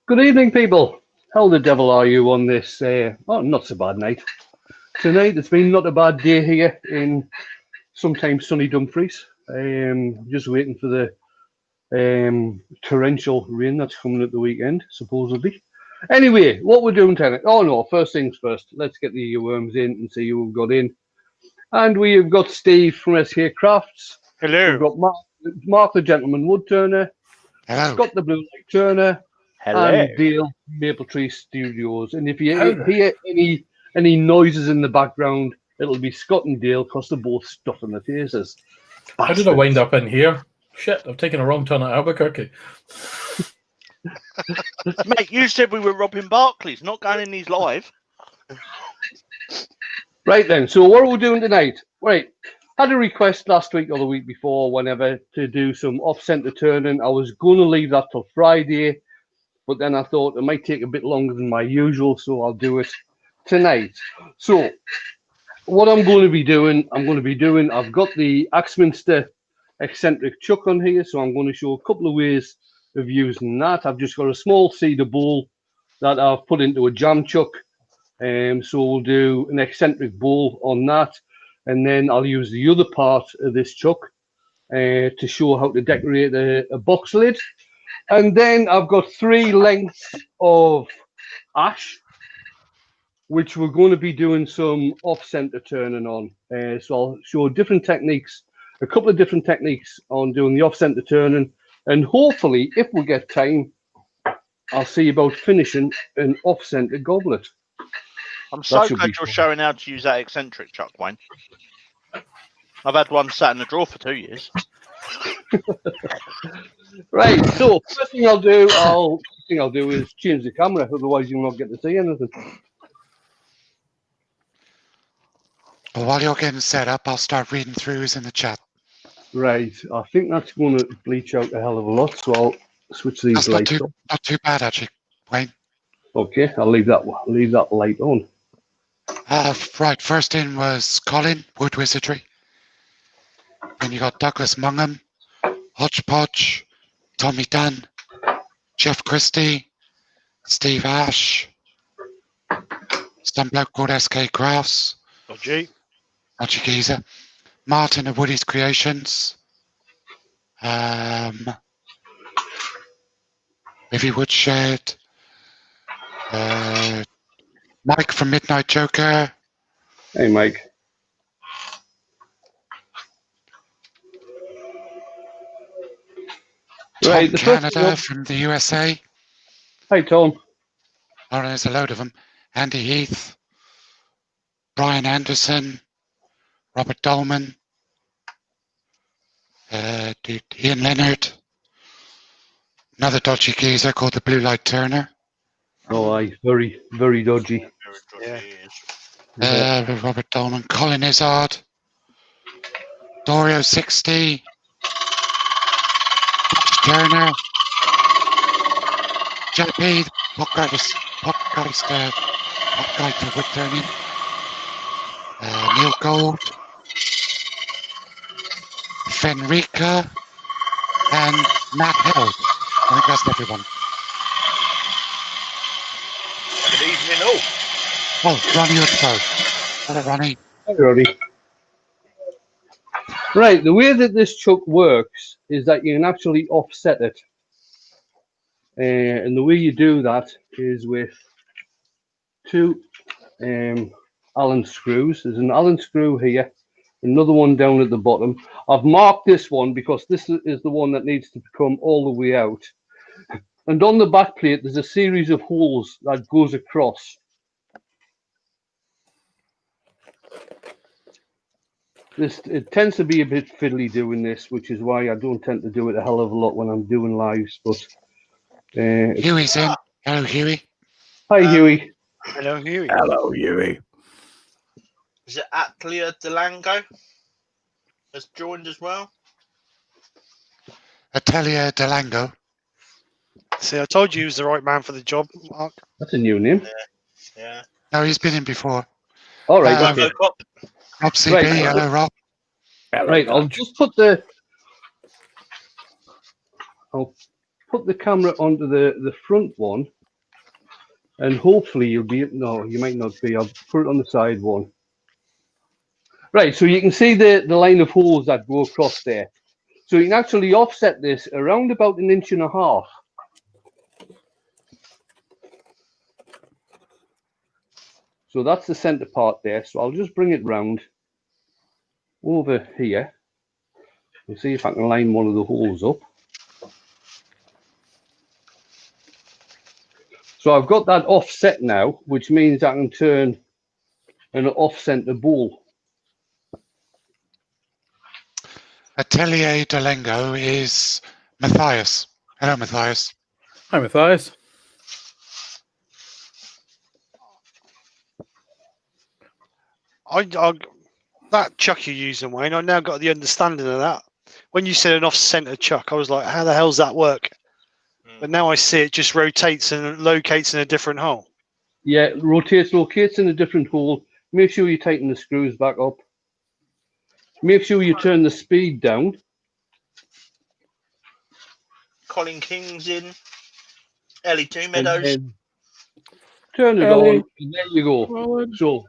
Good evening, people. How the devil are you on this? Not so bad night. Tonight it's been not a bad day here in sometimes sunny Dumfries. Just waiting for the torrential rain that's coming at the weekend, supposedly. Anyway, what we're doing tonight. Oh no, first things first. Let's get the worms in and see who we've got in. And we've got Steve from SK Crafts. Hello. We've got Mark the Gentleman Wood Turner. Hello. Scott the Blue Light Turner. Hello. And Dale Maple Tree Studios. And if you hear any noises in the background, it'll be Scott and Dale because they're both stuffing their faces. How did I wind up in here? Shit, I've taken a wrong turn at Albuquerque. Mate, you said we were robbing Barclays, not going in these live. Right then, so what are we doing tonight? Right, had a request last week or the week before, whenever, to do some off-centre turning. I was going to leave that till Friday, but then I thought it might take a bit longer than my usual, so I'll do it tonight. So, what I'm going to be doing, I've got the Axminster Eccentric chuck on here, so I'm going to show a couple of ways of using that. I've just got a small cedar bowl that I've put into a jam chuck, so we'll do an eccentric bowl on that, and then I'll use the other part of this chuck to show how to decorate a box lid. And then I've got 3 lengths of ash, which we're going to be doing some off-centre turning on. So I'll show different techniques, a couple of different techniques on doing the off-centre turning. And hopefully, if we get time, I'll see about finishing an off-centre goblet. I'm so glad you're showing how to use that eccentric chuck, Wayne. I've had one sat in the drawer for 2 years. Right, so first thing I'll do is change the camera, otherwise you'll not get to see anything. Well, while you're getting set up, I'll start reading through who's in the chat. Right, I think that's going to bleach out a hell of a lot, so I'll switch these lights on. Not too bad, actually, Wayne. Okay, I'll leave that light on. Right, first in was Colin, Wood Wizardry. Then you got Douglas Mungham, Hodgepodge, Tommy Dunn, Jeff Christie, Steve Ash, some bloke called SK Grouse, Dodgy Geezer, Martin of Woody's Creations, Vivi Woodshed, Mike from Midnight Joker. Hey, Mike. Tom Canada from the USA. Hi, Tom. Oh, there's a load of them. Andy Heath, Brian Anderson, Robert Dolman, Ian Leonard, another dodgy geezer called the Blue Light Turner. Oh, aye, very, very dodgy. Robert Dolman, Colin Izzard, Dorio 60, Turner, JP, Popgeister Wood Turning, Neil Gold, Fenrica, and Matt Hill. I think that's everyone. Good evening, all. Oh, Ronnie Woodford. Hello, Ronnie. Hi, Ronnie. Right, the way that this chuck works is that you can actually offset it. And the way you do that is with 2 Allen screws. There's an Allen screw here, another one down at the bottom. I've marked this one because this is the one that needs to come all the way out. And on the back plate, there's a series of holes that goes across. It tends to be a bit fiddly doing this, which is why I don't tend to do it a hell of a lot when I'm doing lives. But Huey's in. Hello, Huey. Hi, Huey. Hello, Huey. Hello, Huey. Is it Atlia Delango has joined as well? Atelier Delango. See, I told you he was the right man for the job, Mark. That's a new name. Yeah. No, he's been in before. All right. Um, Okay. Rob CB. Right. Hello, Rob. Right. I'll just put the camera onto the front one, and hopefully you'll be, no, you might not be. I'll put it on the side one. Right, so you can see the line of holes that go across there. So you can actually offset this around about 1.5 inches. So that's the center part there. So I'll just bring it round over here and see if I can line one of the holes up. So I've got that offset now, which means I can turn an off-center bowl. Atelier de Lengo is Matthias. Hello, Matthias. Hi, Matthias. That chuck you're using, Wayne, I now got the understanding of that. When you said an off-center chuck, I was like, how the hell's that work? But now I see it just rotates and locates in a different hole. Yeah, locates in a different hole. Make sure you tighten the screws back up. Make sure you turn the speed down. Colin King's in. Ellie Two Meadows. Turn it Ellie. on, and there you go.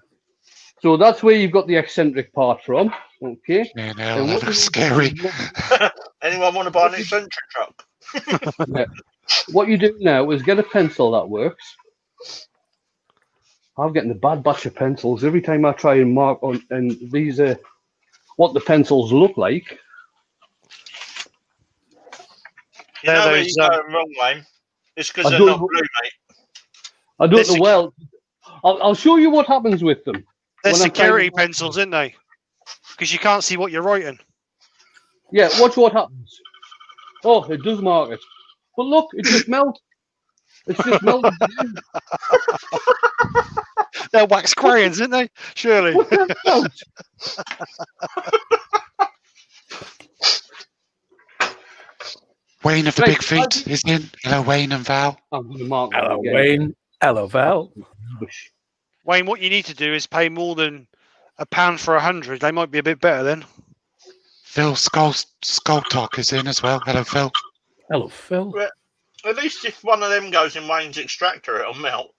So that's where you've got the eccentric part from. Okay. Yeah, no, that looks scary. Anyone want to buy an eccentric truck? Yeah. What you do now is get a pencil that works. I'm getting a bad batch of pencils every time I try and mark on, and these are what the pencils look like. You know where you're going wrong, Wayne? It's because they're not blue, mate. I don't know. Well, I'll show you what happens with them. They're security pencils, aren't they? Because you can't see what you're writing. Yeah, watch what happens. Oh, it does mark it. But look, it just melts. It's just melted. They're wax crayons, aren't they? Surely. Wayne of the Big Feet is in. Hello, Wayne and Val. I'm going to mark that Hello, again. Wayne. Hello, Val. Wayne, what you need to do is pay more than £1 for 100. They might be a bit better then. Phil Skulltalk is in as well. Hello, Phil. Hello, Phil. Well, at least if one of them goes in Wayne's extractor, it'll melt.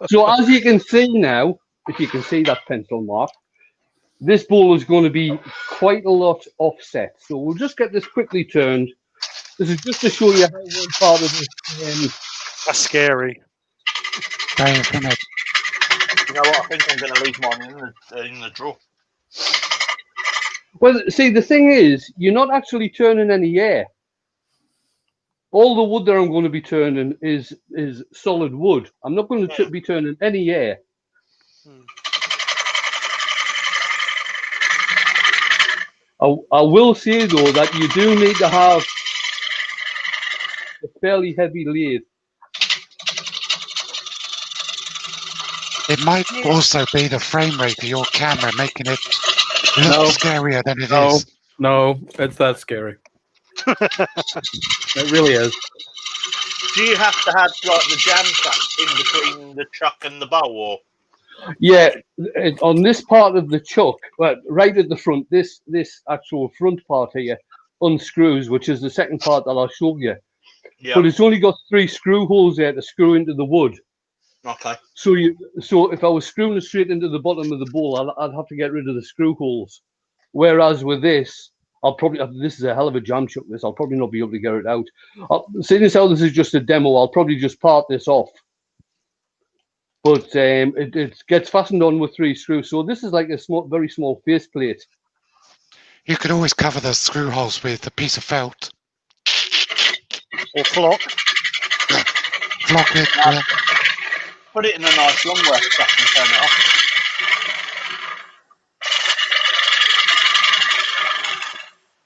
So as you can see now, if you can see that pencil mark, this bowl is going to be quite a lot offset. So we'll just get this quickly turned. This is just to show you how one part of this. That's scary. Dave, isn't it? You know what? I think I'm going to leave mine in the drawer. Well, see, the thing is, you're not actually turning any air. All the wood that I'm going to be turning is solid wood. I'm not going to be turning any air. I will say, though, that you do need to have a fairly heavy lathe. It might also be the frame rate of your camera making it look scarier than it is. No, it's that scary. It really is. Do you have to have like the jam track in between the chuck and the bowl, or? Yeah, on this part of the chuck, well, right at the front, this actual front part here unscrews, which is the second part that I'll show you. Yeah. But it's only got 3 screw holes there to screw into the wood. Okay. So if I was screwing it straight into the bottom of the bowl, I'd have to get rid of the screw holes. Whereas with this, this is a hell of a jam chuck. I'll probably not be able to get it out. Seeing as how this is just a demo, I'll probably just part this off. But it gets fastened on with 3 screws. So this is like a very small faceplate. You could always cover the screw holes with a piece of felt. Or flock. Flock it, yeah. Put it in a nice long rest stuff and turn it off.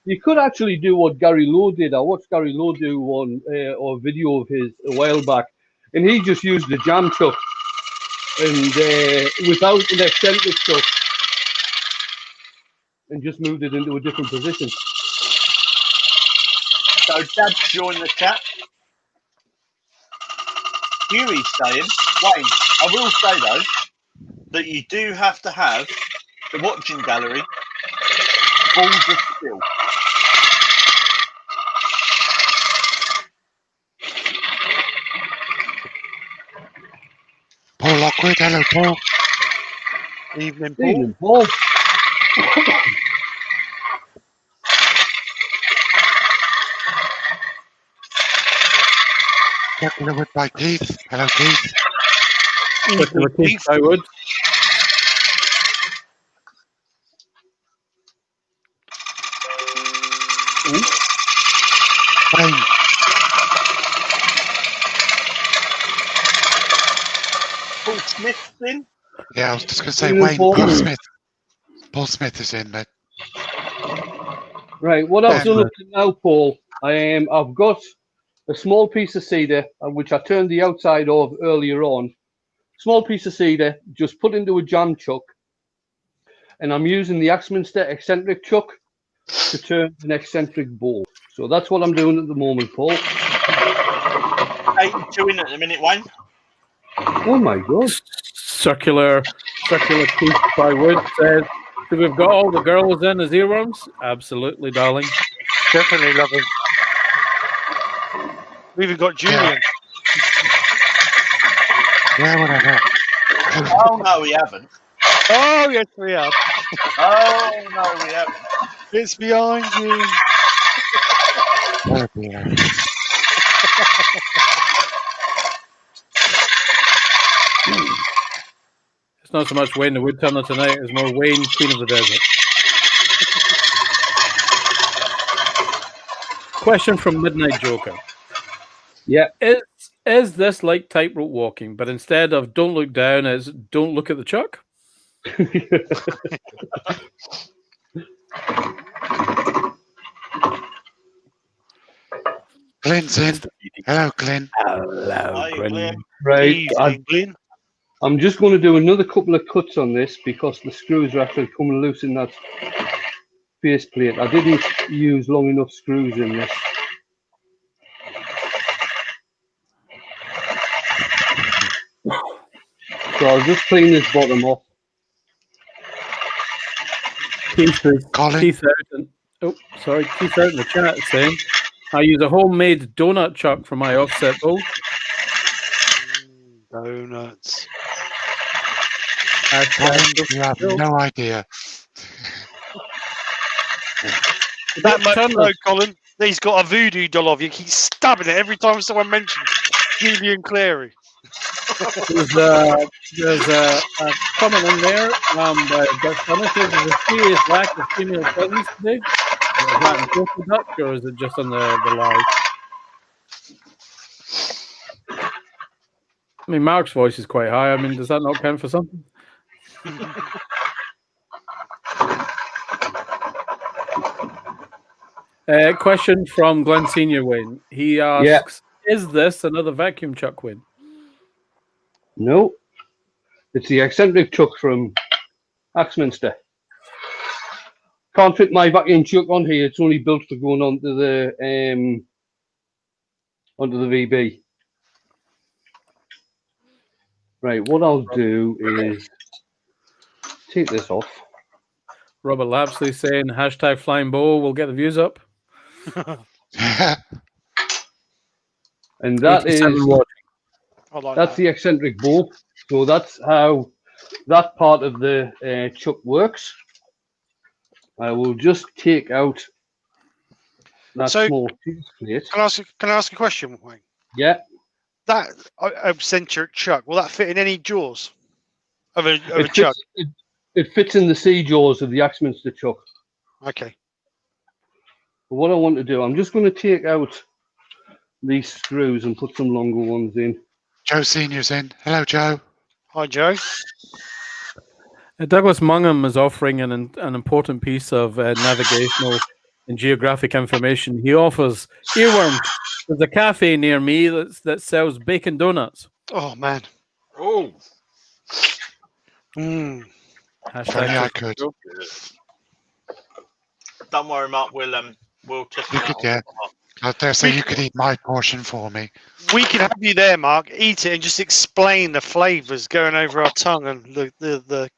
You could actually do what Gary Lowe did. I watched Gary Lowe do a video of his a while back, and he just used the jam chuck and without an eccentric chuck, and just moved it into a different position. So Dad's joined the chat. Huey's saying, Wayne, I will say though, that you do have to have the watching gallery balls of steel. Lockwood. Hello, Paul. Evening, Paul. Evening, Paul. Circular Wood by Keith. Hello, Keith. Circular Keith by Wood. Wayne. Paul Smith in. Yeah, I was just going to say Evening, Wayne. Paul. Paul Smith. Paul Smith is in, mate. Right, what I've done Excellent. up to now, Paul, I've got a small piece of cedar, which I turned the outside of earlier on. Small piece of cedar, just put into a jam chuck, and I'm using the Axminster eccentric chuck to turn an eccentric bowl. So that's what I'm doing at the moment, Paul. 82 in at the minute, Wayne. Oh my God. Circular Keith by Wood says, so we've got all the girls in as earworms? Absolutely, darling. Definitely love him. We've even got Julian. Yeah, whatever. Oh, no, we haven't. Oh, yes, we have. Oh, no, we haven't. It's behind you. Oh, dear. It's not so much Wayne the Woodturner tonight, it's more Wayne, Queen of the Desert. Question from Midnight Joker. Yeah. Is this like tightrope walking, but instead of don't look down, it's don't look at the chuck? Glenn's in. Hello, Glenn. Hello, Hi, Glenn. Glenn. Right, Evening, Glenn. I'm just going to do another couple of cuts on this because the screws are actually coming loose in that base plate. I didn't use long enough screws in this. So I'll just clean this bottom off. Keith Colin. out Keith out in the chat saying, I use a homemade donut chuck for my offset bowl. Donuts. Colin, you have no idea. That much no, Colin. He's got a voodoo doll of you. He's stabbing it every time someone mentions Julian Clary. There's a comment in there. Dutch Thomas says there's a serious lack of female presence today. Is that in both the Dutch or is it just on the live? I mean, Mark's voice is quite high. I mean, does that not count for something? Question from Glenn Senior Wayne. He asks, Is this another vacuum chuck, Wayne? No, it's the eccentric chuck from Axminster. Can't fit my vacuum chuck on here. It's only built for going onto the VB. Right, what I'll do is take this off. Robert Lapsley saying hashtag flying bowl will get the views up. And that is Like that's that. the eccentric bowl. So that's how that part of the chuck works. I will just take out that small piece plate. Can I ask a question, Wayne? Yeah. That eccentric chuck, will that fit in any jaws of a chuck? It fits in the C jaws of the Axminster chuck. Okay. But what I want to do, I'm just going to take out these screws and put some longer ones in. Joe Senior's in. Hello, Joe. Hi, Joe. Douglas Mungham is offering an important piece of navigational and geographic information. He offers earworms. There's a cafe near me that sells bacon donuts. Oh, man. Oh. If only I could. Don't worry, Mark. We'll test You it could, out. yeah. I dare say you could eat my portion for me. We can have you there, Mark. Eat it and just explain the flavours going over our tongue and the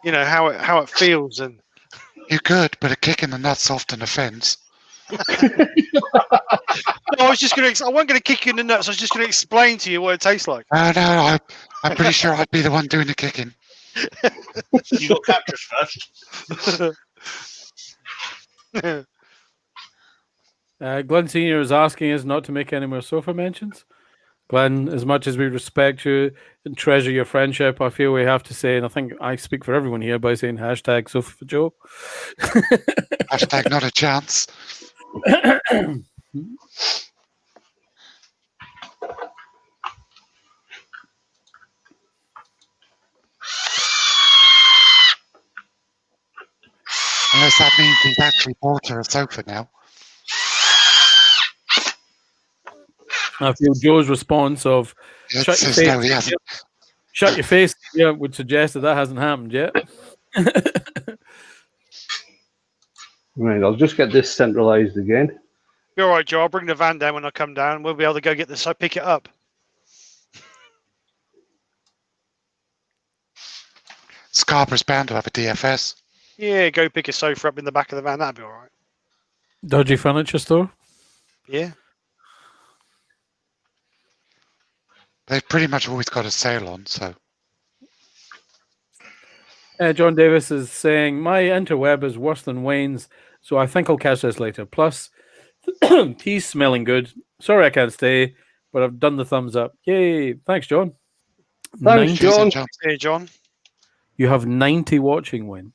you know how it feels. And You could, but a kick in the nuts often offends. no, I was just gonna. I wasn't gonna kick you in the nuts. I was just gonna explain to you what it tastes like. No, I'm pretty sure I'd be the one doing the kicking. You got captures first. Glenn Senior is asking us not to make any more sofa mentions. Glenn, as much as we respect you and treasure your friendship, I feel we have to say, and I think I speak for everyone here by saying hashtag Sofa for Joe. Hashtag not a chance. Unless that means he's actually bought her a sofa now. I feel Joe's response of It shut your says face, no, he hasn't. shut your face, yeah, would suggest that hasn't happened yet. Right, I'll just get this centralized again. You're all right, Joe. I'll bring the van down when I come down. We'll be able to go get this. I pick it up. Scarborough's bound to have a DFS. Yeah, go pick a sofa up in the back of the van. That'd be all right. Dodgy furniture store. Yeah. They've pretty much always got a sale on, so. John Davis is saying, my interweb is worse than Wayne's, so I think I'll catch this later. Plus, tea's smelling good. Sorry I can't stay, but I've done the thumbs up. Yay. Thanks, John. Thanks, 90 John. Hey, John. You have 90 watching, Wayne.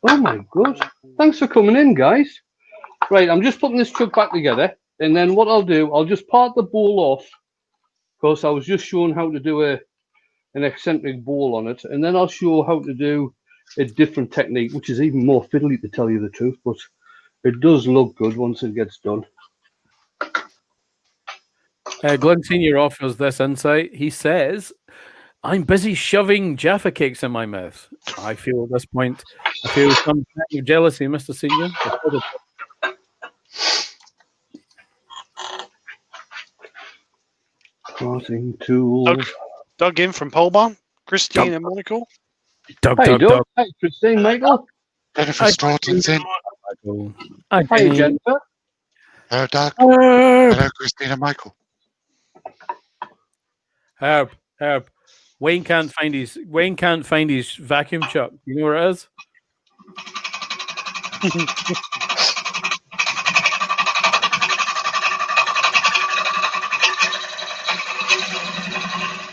Oh my God. Thanks for coming in, guys. Right, I'm just putting this truck back together, and then what I'll do, I'll just part the bowl off, because I was just showing how to do an eccentric bowl on it, and then I'll show how to do a different technique, which is even more fiddly to tell you the truth, but it does look good once it gets done. Glenn Senior offers this insight. He says, I'm busy shoving Jaffa cakes in my mouth. I feel at this point, I feel some kind of jealousy, Mr. Senior. Parting tools. Doug in from Pole Barn. Christine and Monaco. Doug. Hi, Christine, Michael. Jennifer Stoughton's in. Hi, Jennifer. Hello, Doug. Hello, Christina, Michael. Herb. Wayne can't find his vacuum chuck. You know where it is?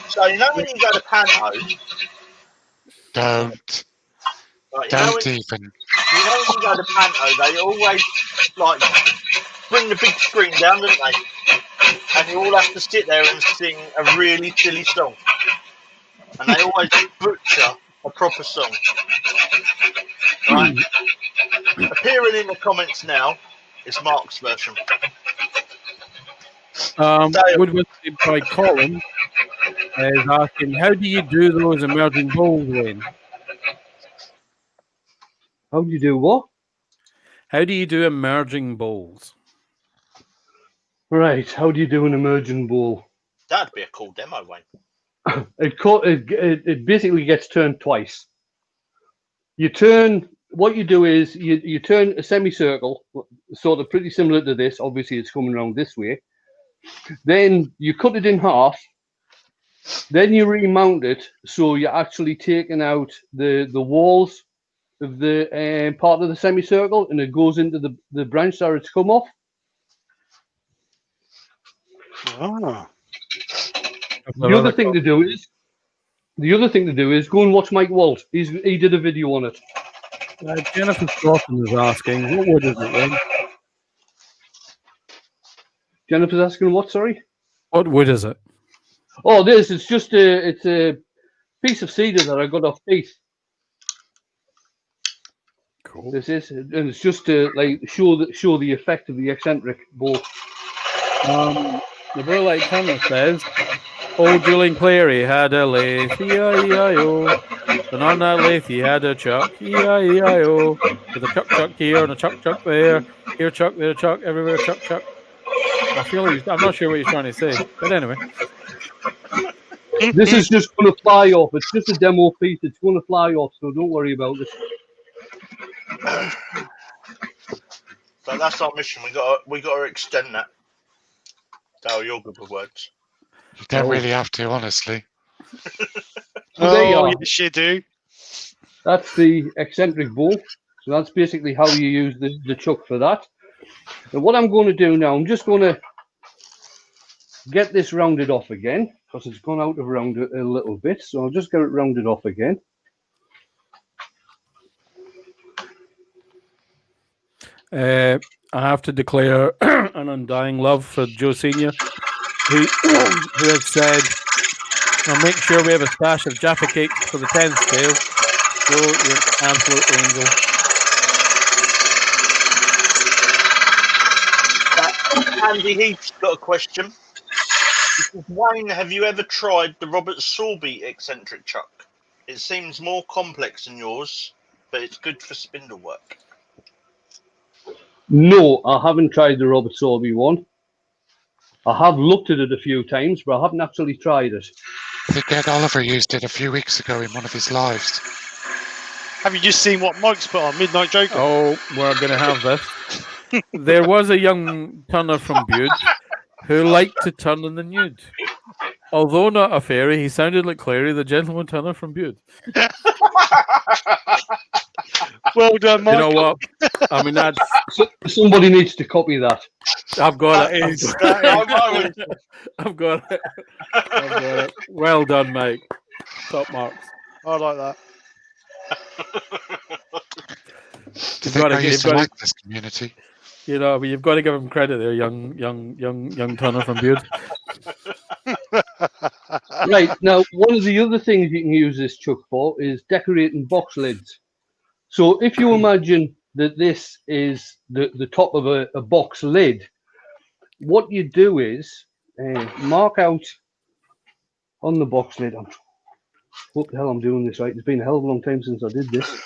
So you know when you go to Panto, Don't. like, Don't even. You know when you go to Panto, they always like bring the big screen down, don't they? And you all have to sit there and sing a really silly song. And they always butcher a proper song. Right? Appearing in the comments now is Mark's version. Woodward by Colin is asking, how do you do those emerging bowls, Wayne? How do you do what? How do you do emerging bowls? Right, how do you do an emerging bowl? That'd be a cool demo, Wayne. It basically gets turned twice. What you do is you turn a semicircle, sort of pretty similar to this. Obviously, it's coming around this way. Then you cut it in half. Then you remount it, so you're actually taking out the walls of the part of the semicircle, and it goes into the branch that it's come off. Oh. The other thing to do is go and watch Mike Walt. He did a video on it. Jennifer Stoughton is asking, what wood is it, Wayne? Jennifer's asking what? Sorry. What wood is it? Oh, it's just a piece of cedar that I got off Heath. Cool. This is, and it's just to like show the effect of the eccentric bowl. The Blue Light Camera says, old Julian Clary had a lathe, E-I-E-I-O. And on that lathe he had a chuck, E-I-E-I-O. With a chuck here and a chuck there. Here chuck, there chuck, everywhere chuck. I'm not sure what he's trying to say, but anyway. This is just going to fly off. It's just a demo piece. It's going to fly off, so don't worry about it. So that's our mission. We got to extend that. Dale, you're good with words. You don't really have to, honestly. there you are. yes, you do. That's the eccentric bowl. So that's basically how you use the chuck for that. And what I'm going to do now, I'm just going to get this rounded off again because it's gone out of round a little bit. So I'll just get it rounded off again. I have to declare an undying love for Joe Senior, who has said, "I'll make sure we have a stash of Jaffa cakes for the 10th scale." Joe, you're an absolute angel. Andy Heath's got a question. He says, Wayne, have you ever tried the Robert Sorby eccentric chuck? It seems more complex than yours, but it's good for spindle work. No, I haven't tried the Robert Sorby one. I have looked at it a few times, but I haven't actually tried it. I think Ed Oliver used it a few weeks ago in one of his lives. Have you just seen what Mike's put on Midnight Joker? Oh, we're going to have this. There was a young turner from Bude who liked to turn in the nude. Although not a fairy, he sounded like Clary, the gentleman turner from Bude. Well done, Mike. You know what? I mean, that's... Somebody needs to copy that. I've got it. I've got it. I've got it. Well done, mate. Top marks. I like that. Do you think I used to like this community? You know, but you've got to give him credit there, young turner from Bude. Right, now, one of the other things you can use this chuck for is decorating box lids. So if you imagine that this is the top of a box lid, what you do is mark out on the box lid. I hope the hell I'm doing this right. It's been a hell of a long time since I did this.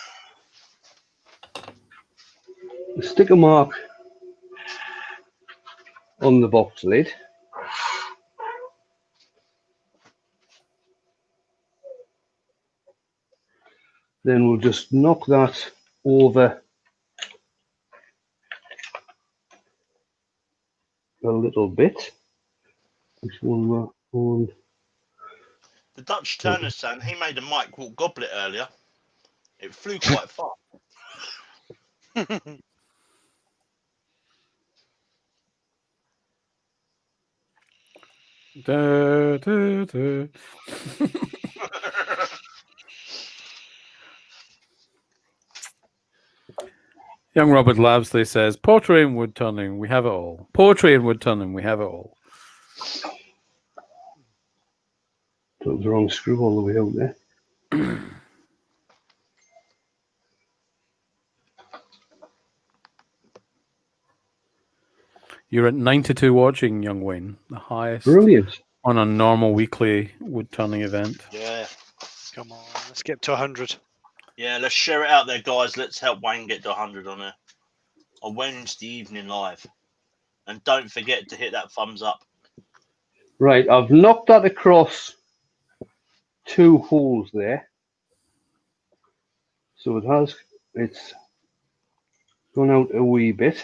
Stick a mark on the box lid. Then we'll just knock that over a little bit. This one on. The Dutch Turner saying he made a Mike Walk goblet earlier. It flew quite far. Da, da, da. Young Robert Labsley says, pottery and wood turning, we have it all. Poetry and wood turning, we have it all. Took the wrong screw all the way out there. You're at 92 watching, young Wayne, the highest. Brilliant. On a normal weekly wood turning event. Yeah. Come on, let's get to 100. Yeah, let's share it out there, guys. Let's help Wayne get to 100 on a Wednesday evening live. And don't forget to hit that thumbs up. Right, I've knocked that across 2 holes there. So it's gone out a wee bit.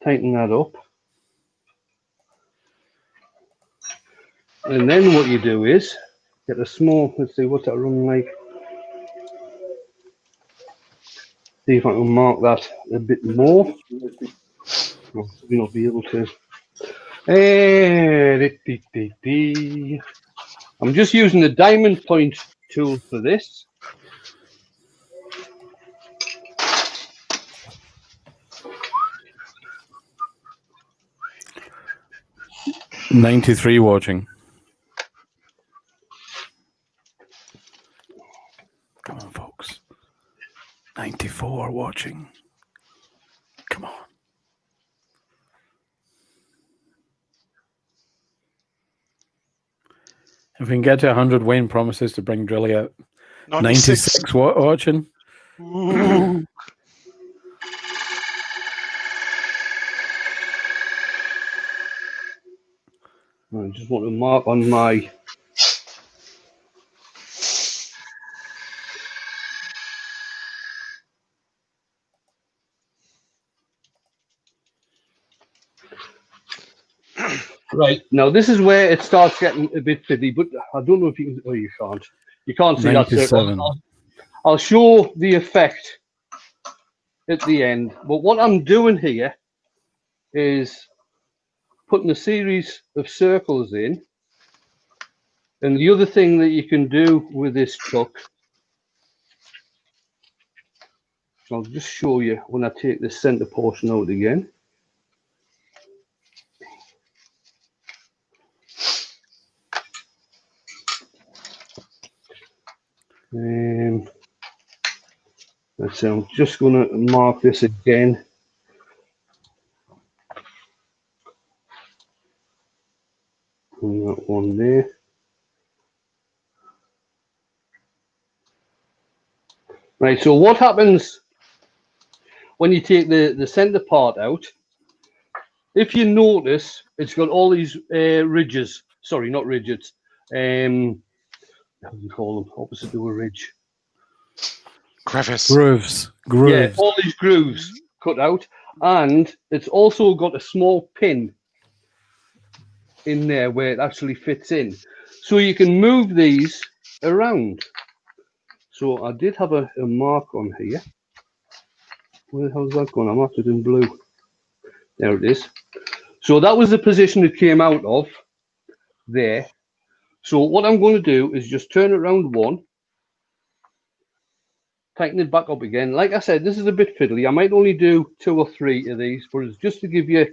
Tighten that up. And then what you do is get a small, let's see, what's that run like? See if I can mark that a bit more. I'll not be able to. I'm just using the diamond point tool for this. $93 watching. Come on, folks. 94 watching. Come on. If we can get to 100, Wayne promises to bring Drilly out. 96 watching. Ooh. I just want to mark on my right now. This is where it starts getting a bit fiddly, but I don't know if you can. Oh, you can't. You can't see that circle. 97. I'll show the effect at the end. But what I'm doing here is putting a series of circles in. And the other thing that you can do with this chuck, I'll just show you when I take the center portion out again. So I'm just going to mark this again. And that one there. Right, so what happens when you take the center part out? If you notice, it's got all these ridges. Sorry, not ridges. How do you call them? Opposite to a ridge. Crevice. Grooves. Yeah, all these grooves cut out, and it's also got a small pin in there where it actually fits in, so you can move these around. So I did have a mark on here. Where the hell's that gone? I'm after it in blue. There it is. So that was the position it came out of there. So what I'm going to do is just turn it around one, tighten it back up again. Like I said, this is a bit fiddly. I might only do 2 or 3 of these, but it's just to give you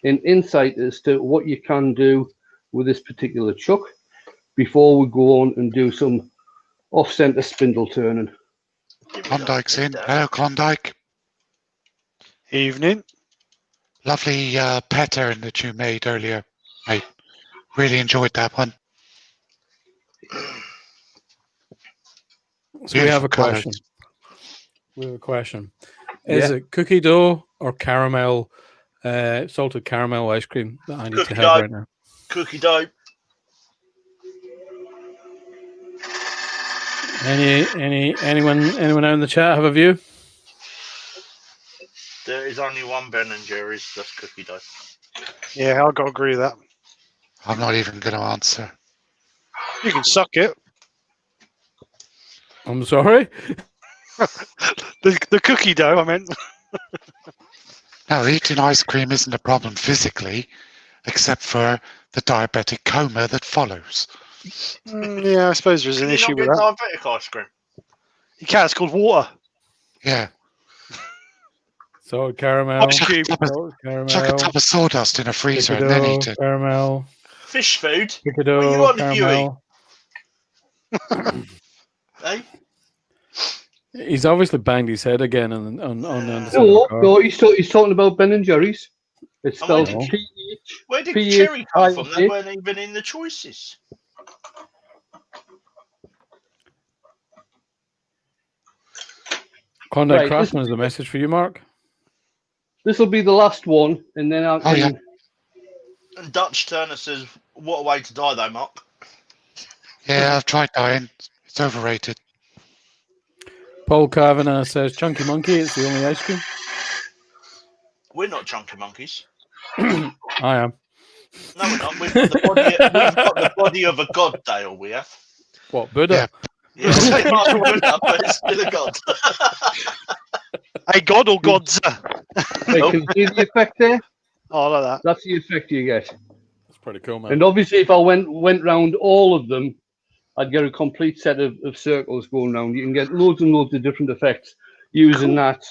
an insight as to what you can do with this particular chuck before we go on and do some off-center spindle turning. Klondike's in. Hello, Klondike. Evening. Lovely pattern that you made earlier. I really enjoyed that one. So we have a question. We have a question. Is it cookie dough or caramel, salted caramel ice cream that I need to have right now? Cookie dough. Anyone out in the chat have a view? There is only one Ben and Jerry's. That's cookie dough. Yeah, I've got to agree with that. I'm not even going to answer. You can suck it. I'm sorry? The cookie dough, I meant. No, eating ice cream isn't a problem physically, except for the diabetic coma that follows. Yeah, I suppose there's an issue with that. Diabetic ice cream. You can. It's called water. Yeah. So caramel. Chuck a tub of sawdust in a freezer and then eat it. Caramel. Fish food. Cookie dough, what you want caramel. Hey? He's obviously banged his head again on the No, he's talking about Ben and Jerry's. It's spelled PH. Where did cherry come from? They weren't even in the choices. Klondike Craftsman is a message for you, Mark. This will be the last one, and then I'll. Oh, yeah. And Dutch Turner says, "What a way to die, though, Mark." Yeah, I've tried dying. It's overrated. Paul Kavanagh says, "Chunky Monkey, it's the only ice cream." We're not chunky monkeys. I am. No, we're not. We've got the body of a god, Dale. We have. What, Buddha? Yeah, it's not a Buddha, but it's still a god. A god or gods? Hey, can you see the effect there? Oh, I like that. That's the effect you get. That's pretty cool, man. And obviously, if I went round all of them, I'd get a complete set of circles going round. You can get loads and loads of different effects using that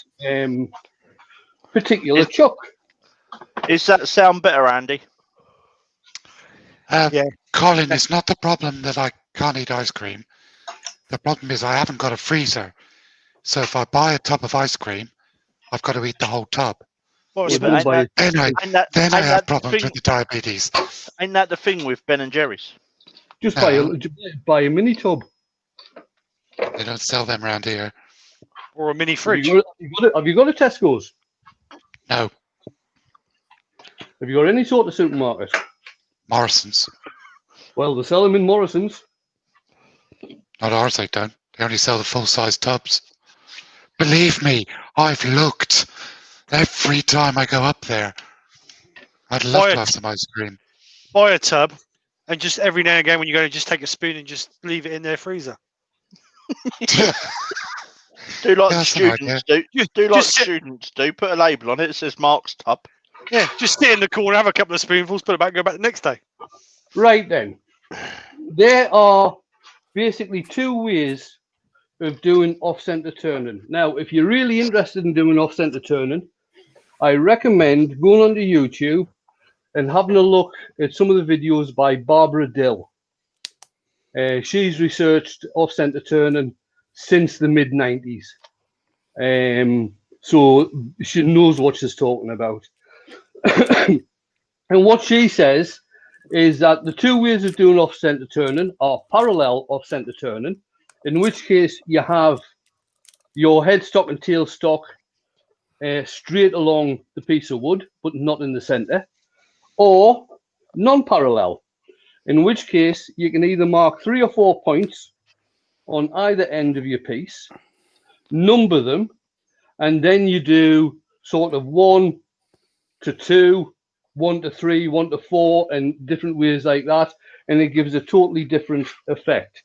particular chuck. Is that sound better, Andy? Yeah. Colin, it's not the problem that I can't eat ice cream. The problem is I haven't got a freezer. So if I buy a tub of ice cream, I've got to eat the whole tub. Then I have problems with the diabetes. Ain't that the thing with Ben and Jerry's? Just buy a mini tub. They don't sell them around here. Or a mini fridge. Have you got a Tesco's? No. Have you got any sort of supermarket? Morrison's. Well, they sell them in Morrison's. Not ours, they don't. They only sell the full-size tubs. Believe me, I've looked. Every time I go up there, I'd love to have some ice cream. Buy a tub, and just every now and again when you go, just take a spoon and just leave it in their freezer. Do like the That's an idea. students do. Do like the students do. Put a label on it that says Mark's tub. Yeah, just sit in the corner, have a couple of spoonfuls, put it back, go back the next day. Right then, there are basically two ways of doing off-center turning. Now, if you're really interested in doing off-center turning, I recommend going onto YouTube and having a look at some of the videos by Barbara Dill. She's researched off-center turning since the mid-90s. So she knows what she's talking about. And what she says is that the two ways of doing off-center turning are parallel off-center turning, in which case you have your headstock and tailstock straight along the piece of wood, but not in the center, or non-parallel, in which case you can either mark 3 or 4 points on either end of your piece, number them, and then you do sort of 1 to 2, 1 to 3, 1 to 4, and different ways like that, and it gives a totally different effect.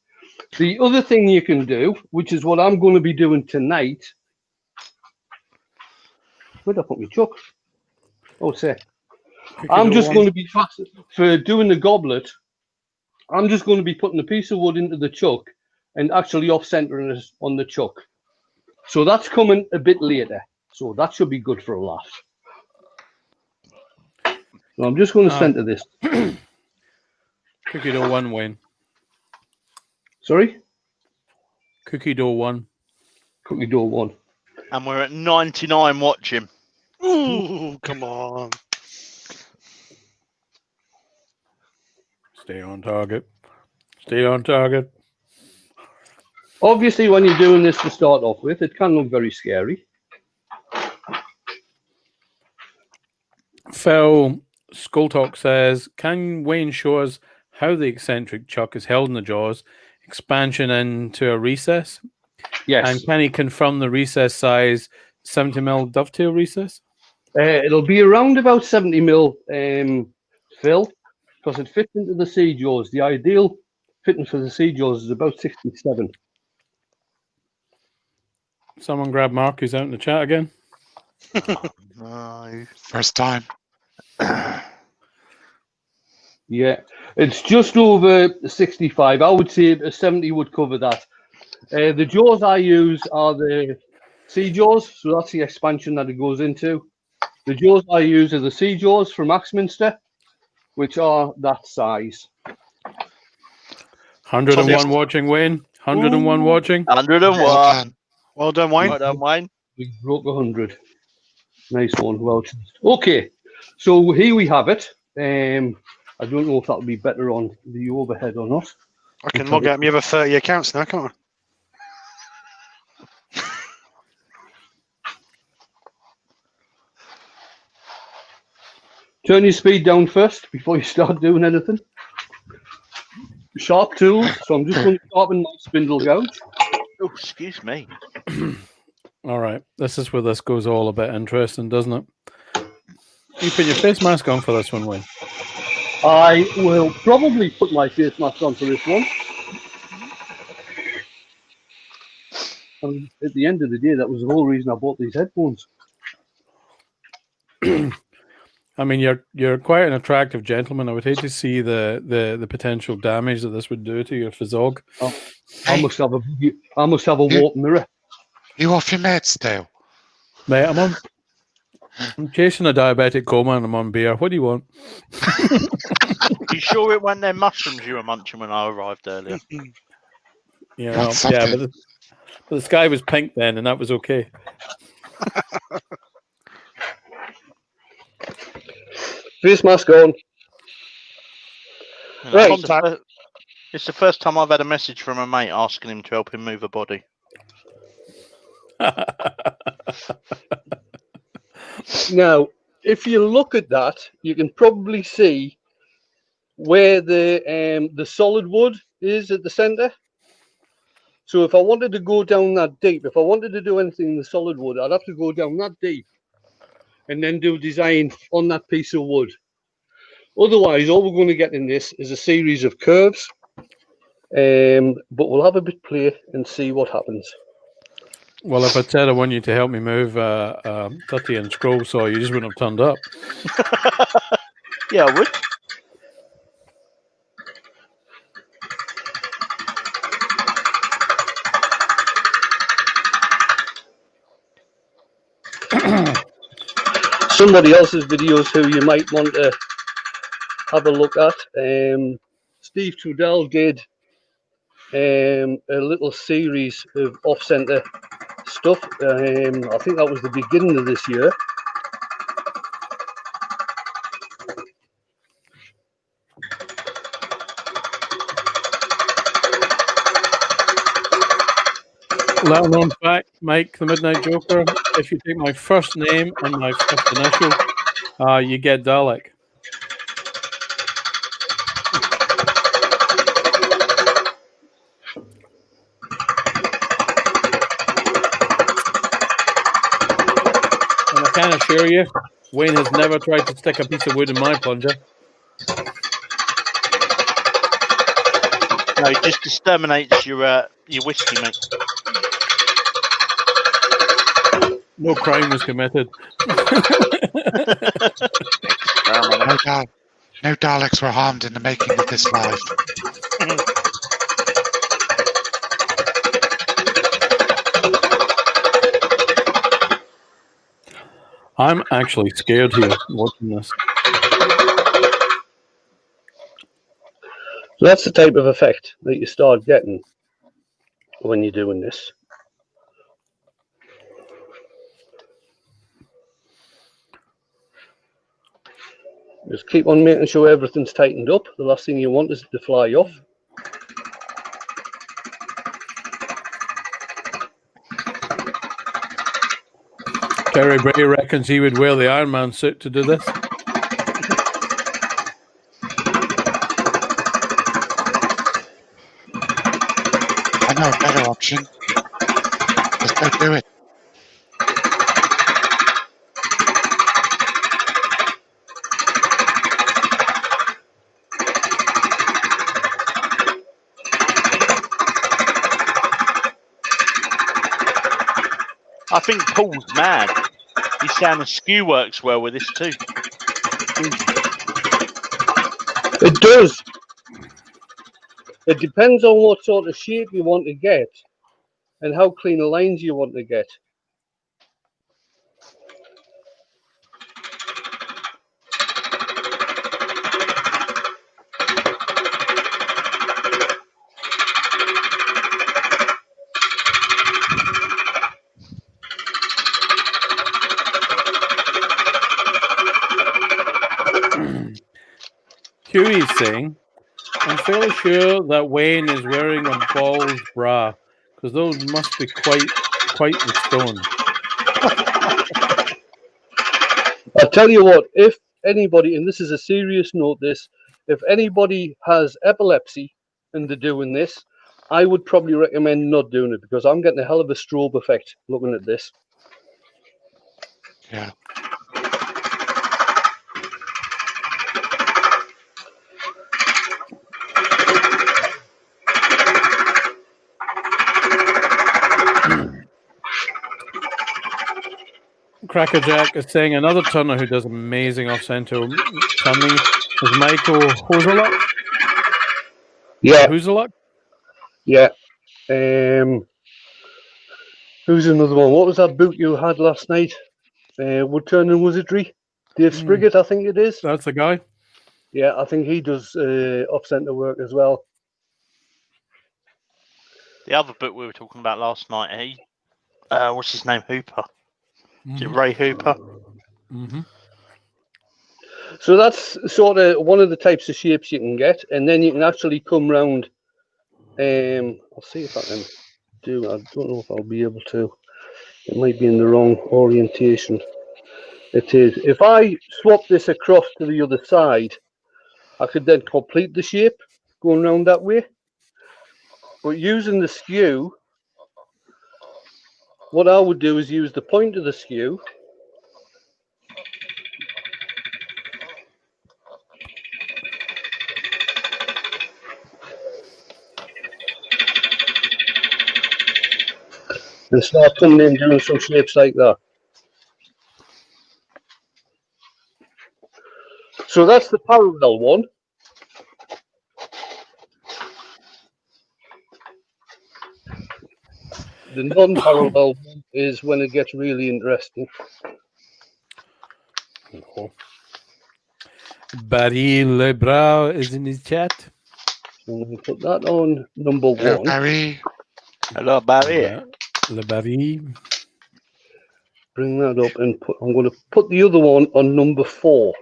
The other thing you can do, which is what I'm going to be doing tonight. Where'd I put my chuck? Oh, say. I'm just going to be fast for doing the goblet. I'm just going to be putting a piece of wood into the chuck and actually off-centering it on the chuck. So that's coming a bit later. So that should be good for a laugh. So I'm just going to center this. Cookie dough 1, Wayne. Sorry? Cookie dough 1. Cookie dough 1. And we're at 99 watching. Ooh, come on. Stay on target. Stay on target. Obviously, when you're doing this to start off with, it can look very scary. Phil Skulltalk says, can Wayne show us how the eccentric chuck is held in the jaws, expansion into a recess? Yes. And can he confirm the recess size, 70mm dovetail recess? It'll be around about 70mm, Phil, because it fits into the sea jaws. The ideal fitting for the sea jaws is about 67. Someone grab Mark, who's out in the chat again. No. First time. Yeah, it's just over 65. I would say a 70 would cover that. The jaws I use are the sea jaws, so that's the expansion that it goes into. The jaws I use are the sea jaws from Axminster, which are that size. 101 watching, Wayne. 101 watching. 101. Well done, Wayne. Well done, Wayne. We broke 100. Nice one. Well, okay. So here we have it. I don't know if that'll be better on the overhead or not. I can log out my other 30 accounts now, can't I? Turn your speed down first before you start doing anything. Sharp tools. So I'm just going to sharpen my spindle gouge. Oh, excuse me. All right. This is where this goes all a bit interesting, doesn't it? You put your face mask on for this one, Wayne. I will probably put my face mask on for this one. And at the end of the day, that was the whole reason I bought these headphones. I mean, you're quite an attractive gentleman. I would hate to see the potential damage that this would do to your physique. Oh, I must have a warped mirror. You off your meds, Dale? Mate, I'm chasing a diabetic coma and I'm on beer. What do you want? You sure it wasn't them mushrooms you were munching when I arrived earlier? Yeah, but the sky was pink then, and that was okay. Face mask on. Right. It's the first time I've had a message from a mate asking him to help him move a body. Now, if you look at that, you can probably see where the solid wood is at the center. So if I wanted to go down that deep, if I wanted to do anything in the solid wood, I'd have to go down that deep and then do design on that piece of wood. Otherwise, all we're going to get in this is a series of curves. But we'll have a bit play and see what happens. Well, if I said I want you to help me move a 30-inch scroll saw, you just wouldn't have turned up. Yeah, I would. Somebody else's videos who you might want to have a look at. Steve Trudell did a little series of off-center stuff. I think that was the beginning of this year. Little known fact, Mike, the Midnight Joker, if you take my first name and my first initial, you get Dalek. And I can assure you, Wayne has never tried to stick a piece of wood in my plunger. No, it just exterminates your whiskey, mate. No crime was committed. No Daleks were harmed in the making of this live. I'm actually scared here watching this. So that's the type of effect that you start getting when you're doing this. Just keep on making sure everything's tightened up. The last thing you want is it to fly off. Terry Bray reckons he would wear the Iron Man suit to do this. I know a better option. Just don't do it. I think Paul's mad. He's saying the skew works well with this too. It does. It depends on what sort of shape you want to get and how clean lines you want to get. Huey's saying, I'm fairly sure that Wayne is wearing a balls bra, because those must be quite the stone. I'll tell you what, if anybody, and this is a serious note, if anybody has epilepsy and they're doing this, I would probably recommend not doing it, because I'm getting a hell of a strobe effect looking at this. Yeah. Crackerjack is saying another turner who does amazing off-center turning is Michael Hoseluk. Yeah. Hoseluk? Yeah. Who's another one? What was that boot you had last night? Wood Turning Wizardry? Dave Spriggett, I think it is. That's the guy. Yeah, I think he does off-center work as well. The other book we were talking about last night, what's his name? Hooper. Is it Ray Hooper? Mm-hmm. So that's sort of one of the types of shapes you can get, and then you can actually come round. I'll see if I can do. I don't know if I'll be able to. It might be in the wrong orientation. It is. If I swap this across to the other side, I could then complete the shape going round that way. But using the skew, what I would do is use the point of the skew. and start coming in doing some shapes like that. So that's the parallel one. The non-parallel one is when it gets really interesting. Barry Lebras is in his chat. So we put that on number Hello, one. Barry. Hello, Barry. Le Barry. Bring that up and I'm going to put the other one on number 4.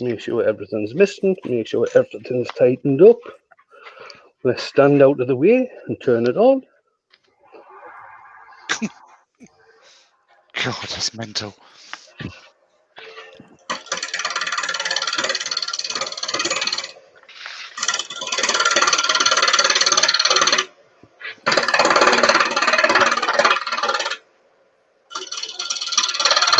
Make sure everything's missing. Make sure everything's tightened up. Let's stand out of the way and turn it on. God, that's mental.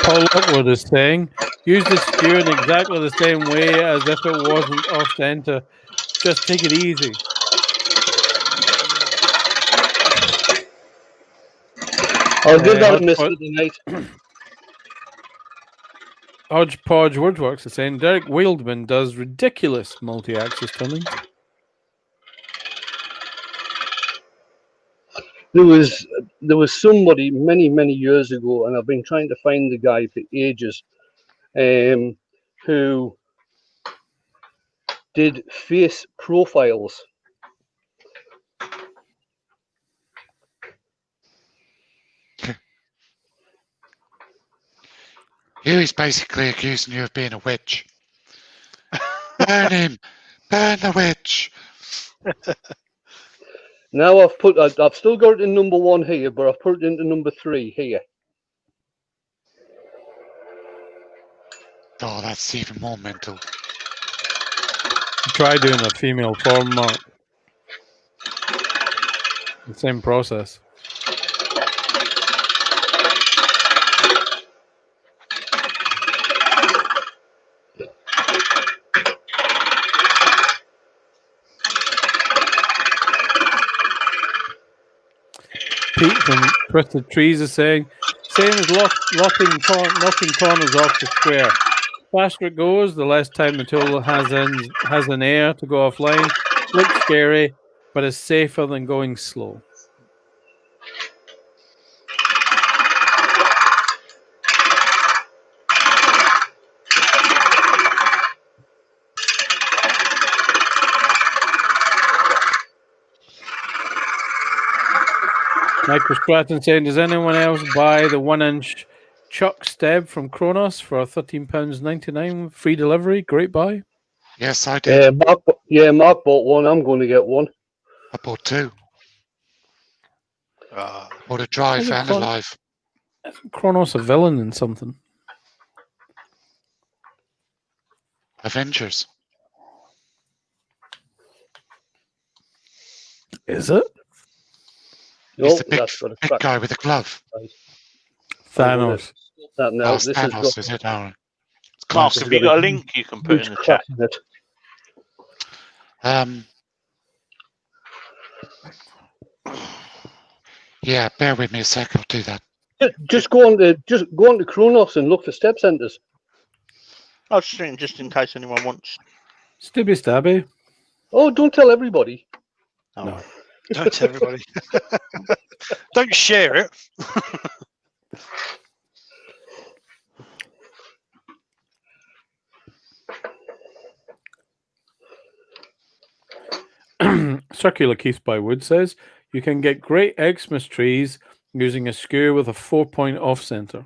Paul Lockwood is saying, use the skewer in exactly the same way as if it wasn't off center. Just take it easy. I'll give that a miss for tonight. Hodgepodge Woodworks is saying, Derek Wildman does ridiculous multi-axis turning. There was somebody many years ago, and I've been trying to find the guy for ages, who did face profiles. Here he's basically accusing you of being a witch. Burn him! Burn the witch! Now I've still got it in number 1 here, but I've put it into number 3 here. Oh, that's even more mental. Try doing a female form, Mark. The same process. Pete from Twisted Trees is saying, same as knocking corners off the square. Faster it goes, the less time the tool has an air to go offline. Looks scary, but is safer than going slow. Michael Stratton saying, does anyone else buy the 1-inch Chuck Steb from Kronos for £13.99 free delivery? Great buy. Yes, I did. Mark bought one. I'm going to get one. I bought 2. Bought a drive and a live. Kronos a villain in something? Avengers. Is it? He's the big guy with the glove. Thanos. That now. This Thanos, is it? Oh, Mark, have you got a link you can put in the chat? Yeah, bear with me a sec. I'll do that. Just go on to Kronos and look for step centers. I was just thinking, just in case anyone wants. Stibby stabby. Oh, don't tell everybody. Oh. No. Don't tell everybody. Don't share it. Circular Keith by Wood says, you can get great Xmas trees using a skewer with a 4-point off center.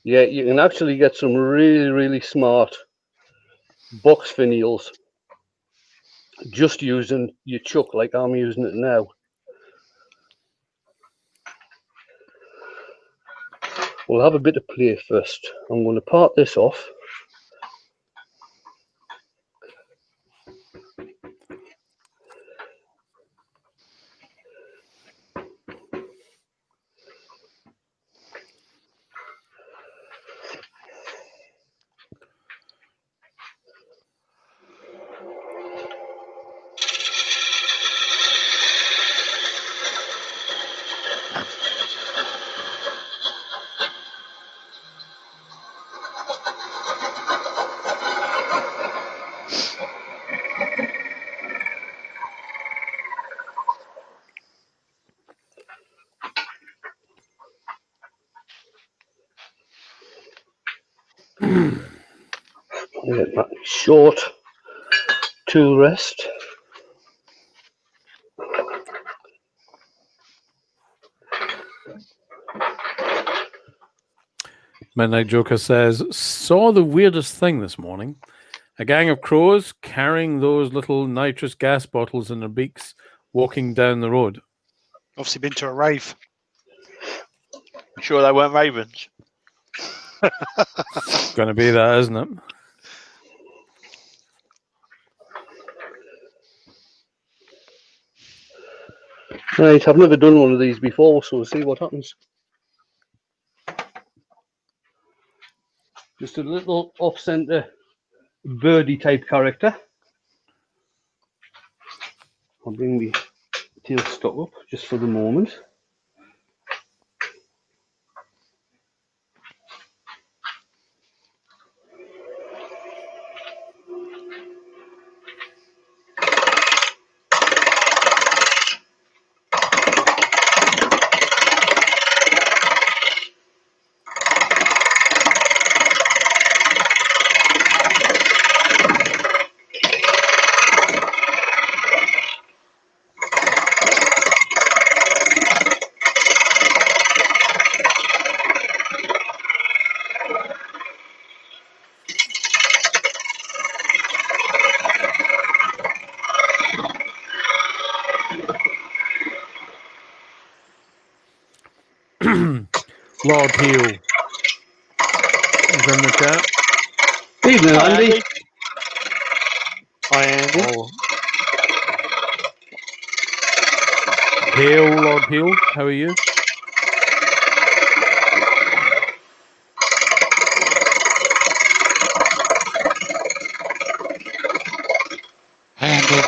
Yeah, you can actually get some really smart box finials just using your chuck like I'm using it now. We'll have a bit of play first. I'm going to part this off. Get that short tool rest. Midnight Joker says, saw the weirdest thing this morning. A gang of crows carrying those little nitrous gas bottles in their beaks, walking down the road. Obviously been to a rave. I'm sure they weren't ravens. Gonna be that, isn't it? Right, I've never done one of these before, so we'll see what happens. Just a little off-center birdie type character. I'll bring the tail stock up just for the moment. Lord Heel is in the chat. Evening, Hi, Andy. Andy. Hi, Andy. Oh. Hail, Lord Heel, how are you? Andy.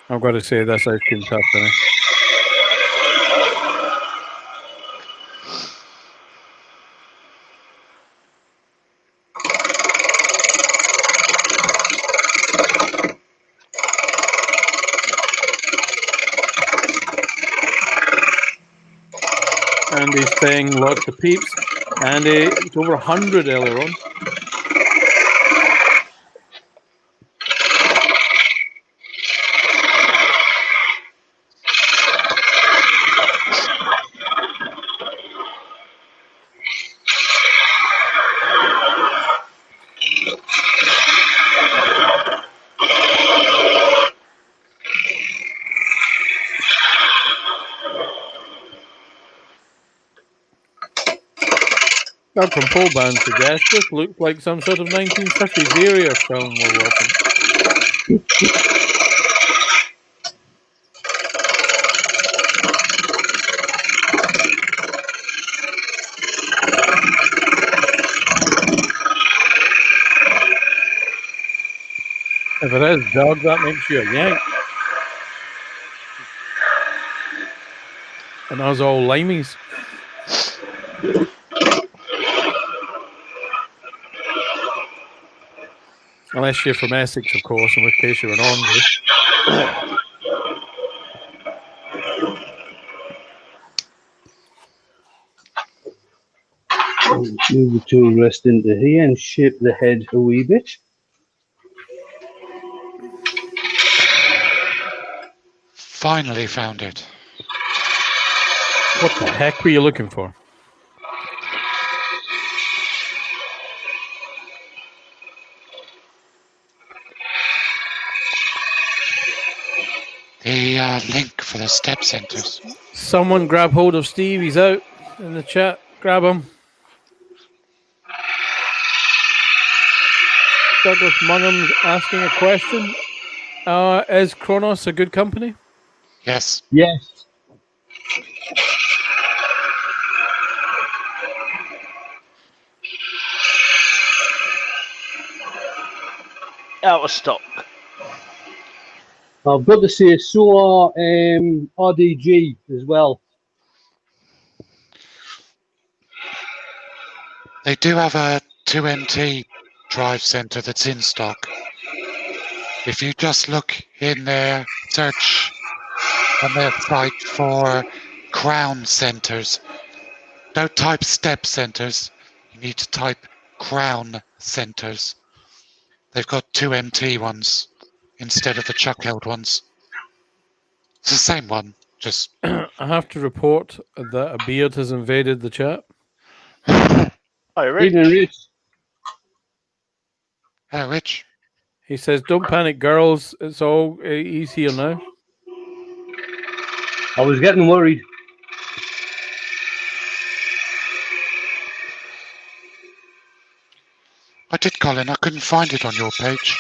I've got to say, this ice cream tough, isn't it? Andy's saying lots of peeps. Andy, it's over 100 earlier on. Doug from Poleband suggests this looks like some sort of 1950s area film we're watching. If it is Doug, that makes you a Yank. And us all limeys. Unless you're from Essex, of course, in which case you're an Andre. Move the tool rest into here and shape the head a wee bit. Finally found it. What the heck were you looking for? The link for the step centers. Someone grab hold of Steve. He's out in the chat. Grab him. Douglas Mungham's asking a question. Is Kronos a good company? Yes. Yes. Out of stock. I've got to say, so are RDG as well. They do have a 2MT drive center that's in stock. If you just look in their search on their site for crown centers, don't type step centers, you need to type crown centers. They've got 2MT ones instead of the chuck held ones. It's the same one, just I have to report that a beard has invaded the chat. Hi, Rick. Evening, Rich. Hello, Rich. He says, "Don't panic, girls. It's all he's here now." I was getting worried. I did, Colin. I couldn't find it on your page.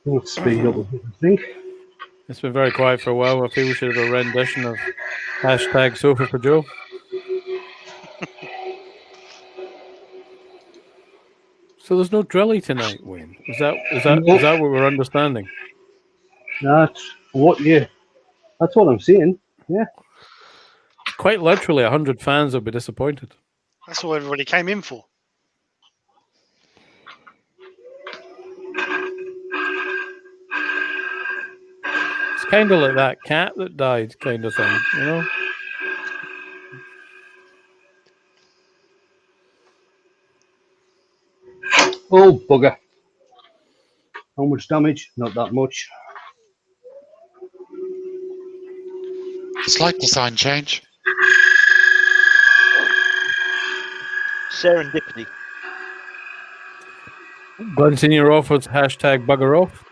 Let's speed up a bit, I think. It's been very quiet for a while. I feel we should have a rendition of hashtag Sofa for Joe. So there's no drilly tonight, Wayne. Is that what we're understanding? That's what I'm saying. Yeah. Quite literally, 100 fans will be disappointed. That's all everybody came in for. It's kind of like that cat that died kind of thing, you know? Oh, bugger. How much damage? Not that much. Slight design change. Serendipity. Glancing your offers, hashtag bugger off.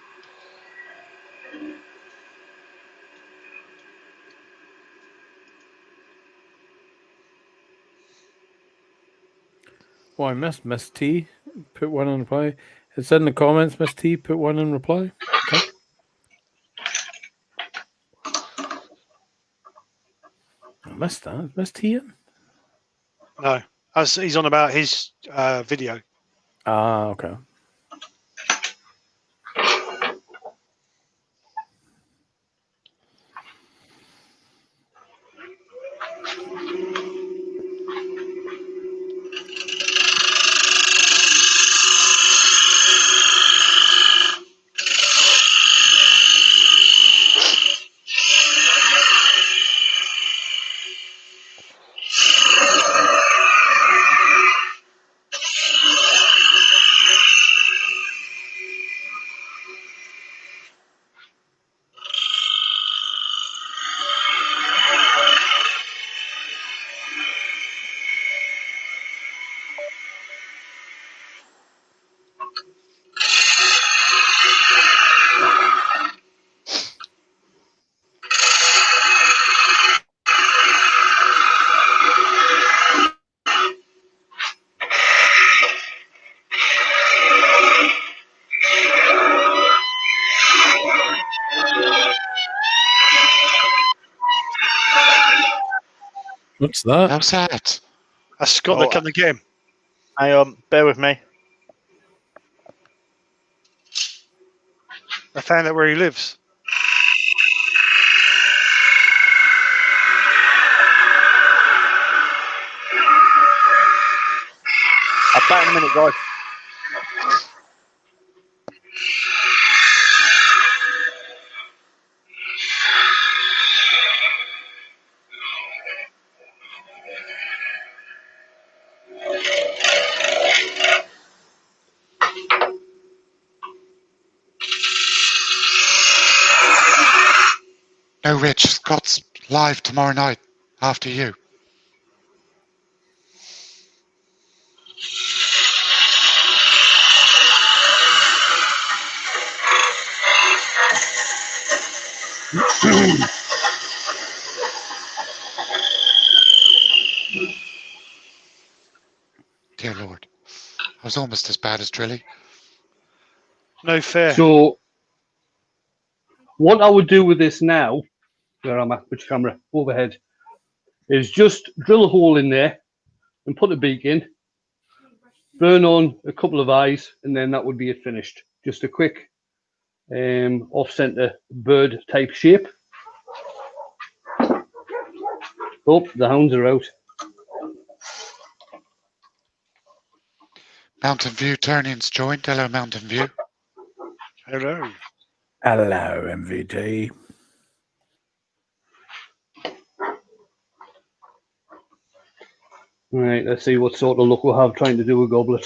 Oh, I missed Miss T. Put one in reply. It said in the comments, Miss T, put one in reply. Okay. I missed that. Is Miss T in? No, he's on about his video. Ah, okay. What's that? How's that? That's Scott that come to get him. Hang on, bear with me. I found out where he lives. I'll back in a minute, guys. No, Rich. Scott's live tomorrow night after you. was almost as bad as Drilly. No fair. So, what I would do with this now, where I'm at, which camera, overhead, is just drill a hole in there and put a beak in, burn on a couple of eyes, and then that would be it finished. Just a quick off-center bird type shape. Oh, the hounds are out. Mountain View Turning's joined. Hello, Mountain View. Hello. Hello, MVD. Right, let's see what sort of look we'll have trying to do a goblet.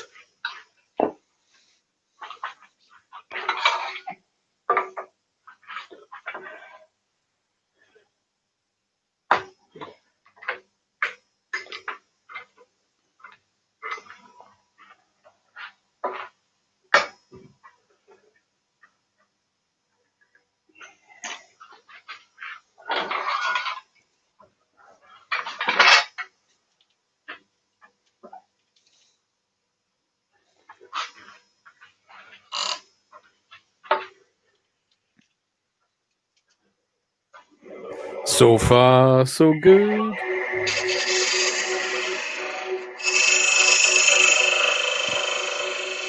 So far, so good.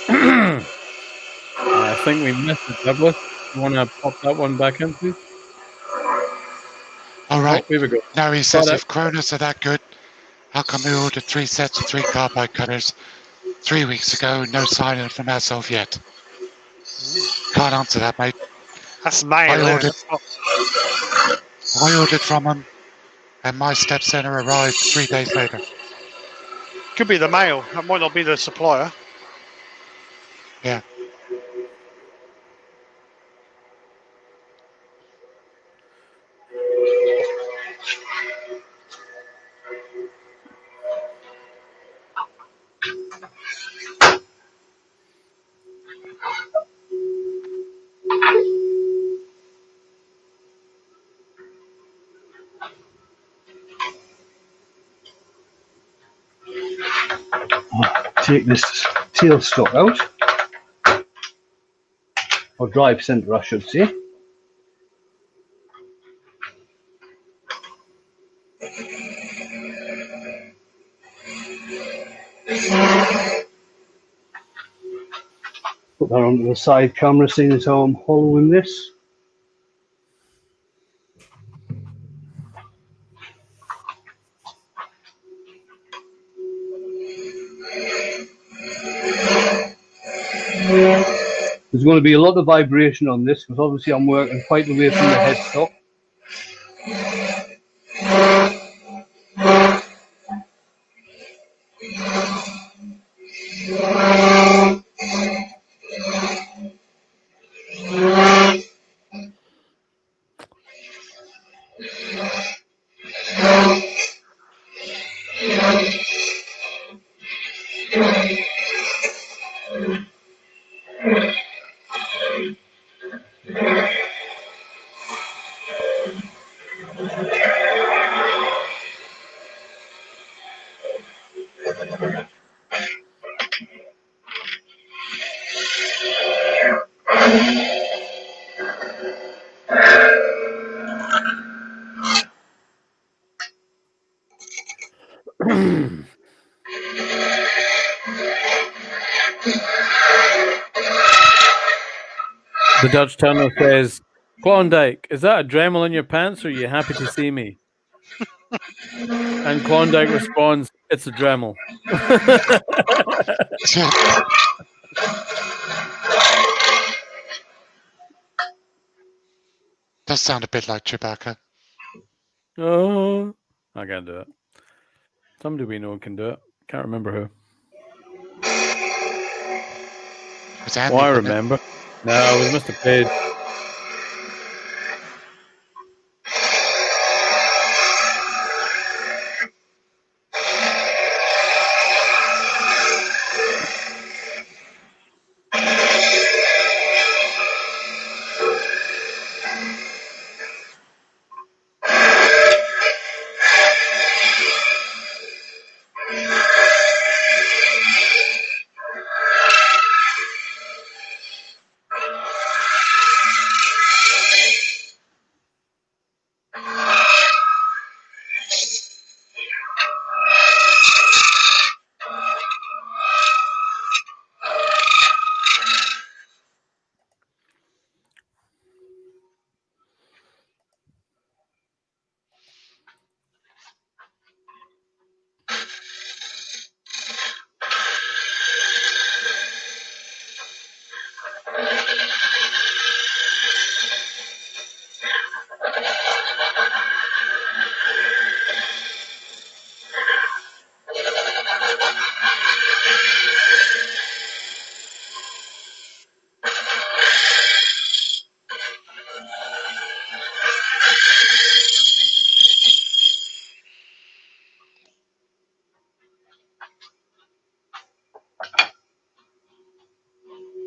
I think we missed it, Douglas. You want to pop that one back in, please? All right. Oh, here we go. Now he says, Got if Cronus are that good, how come we ordered 3 sets of 3 carbide cutters 3 weeks ago and no sign of it from ourselves yet? Can't answer that, mate. That's mail. I ordered from him, and my step center arrived 3 days later. Could be the mail. That might not be the supplier. Yeah. Take this tail stock out, or drive center I should say. Put that onto the side camera, seeing as how I'm hollowing this. There's going to be a lot of vibration on this because obviously I'm working quite away from the headstock. The Dutch Tunnel says, Klondike, is that a Dremel in your pants or are you happy to see me? And Klondike responds, it's a Dremel. Does sound a bit like Chewbacca. Oh, I can't do it. Somebody we know can do it. Can't remember who. Was Andy, Oh, I wasn't it? remember. No, it was Mr. Page.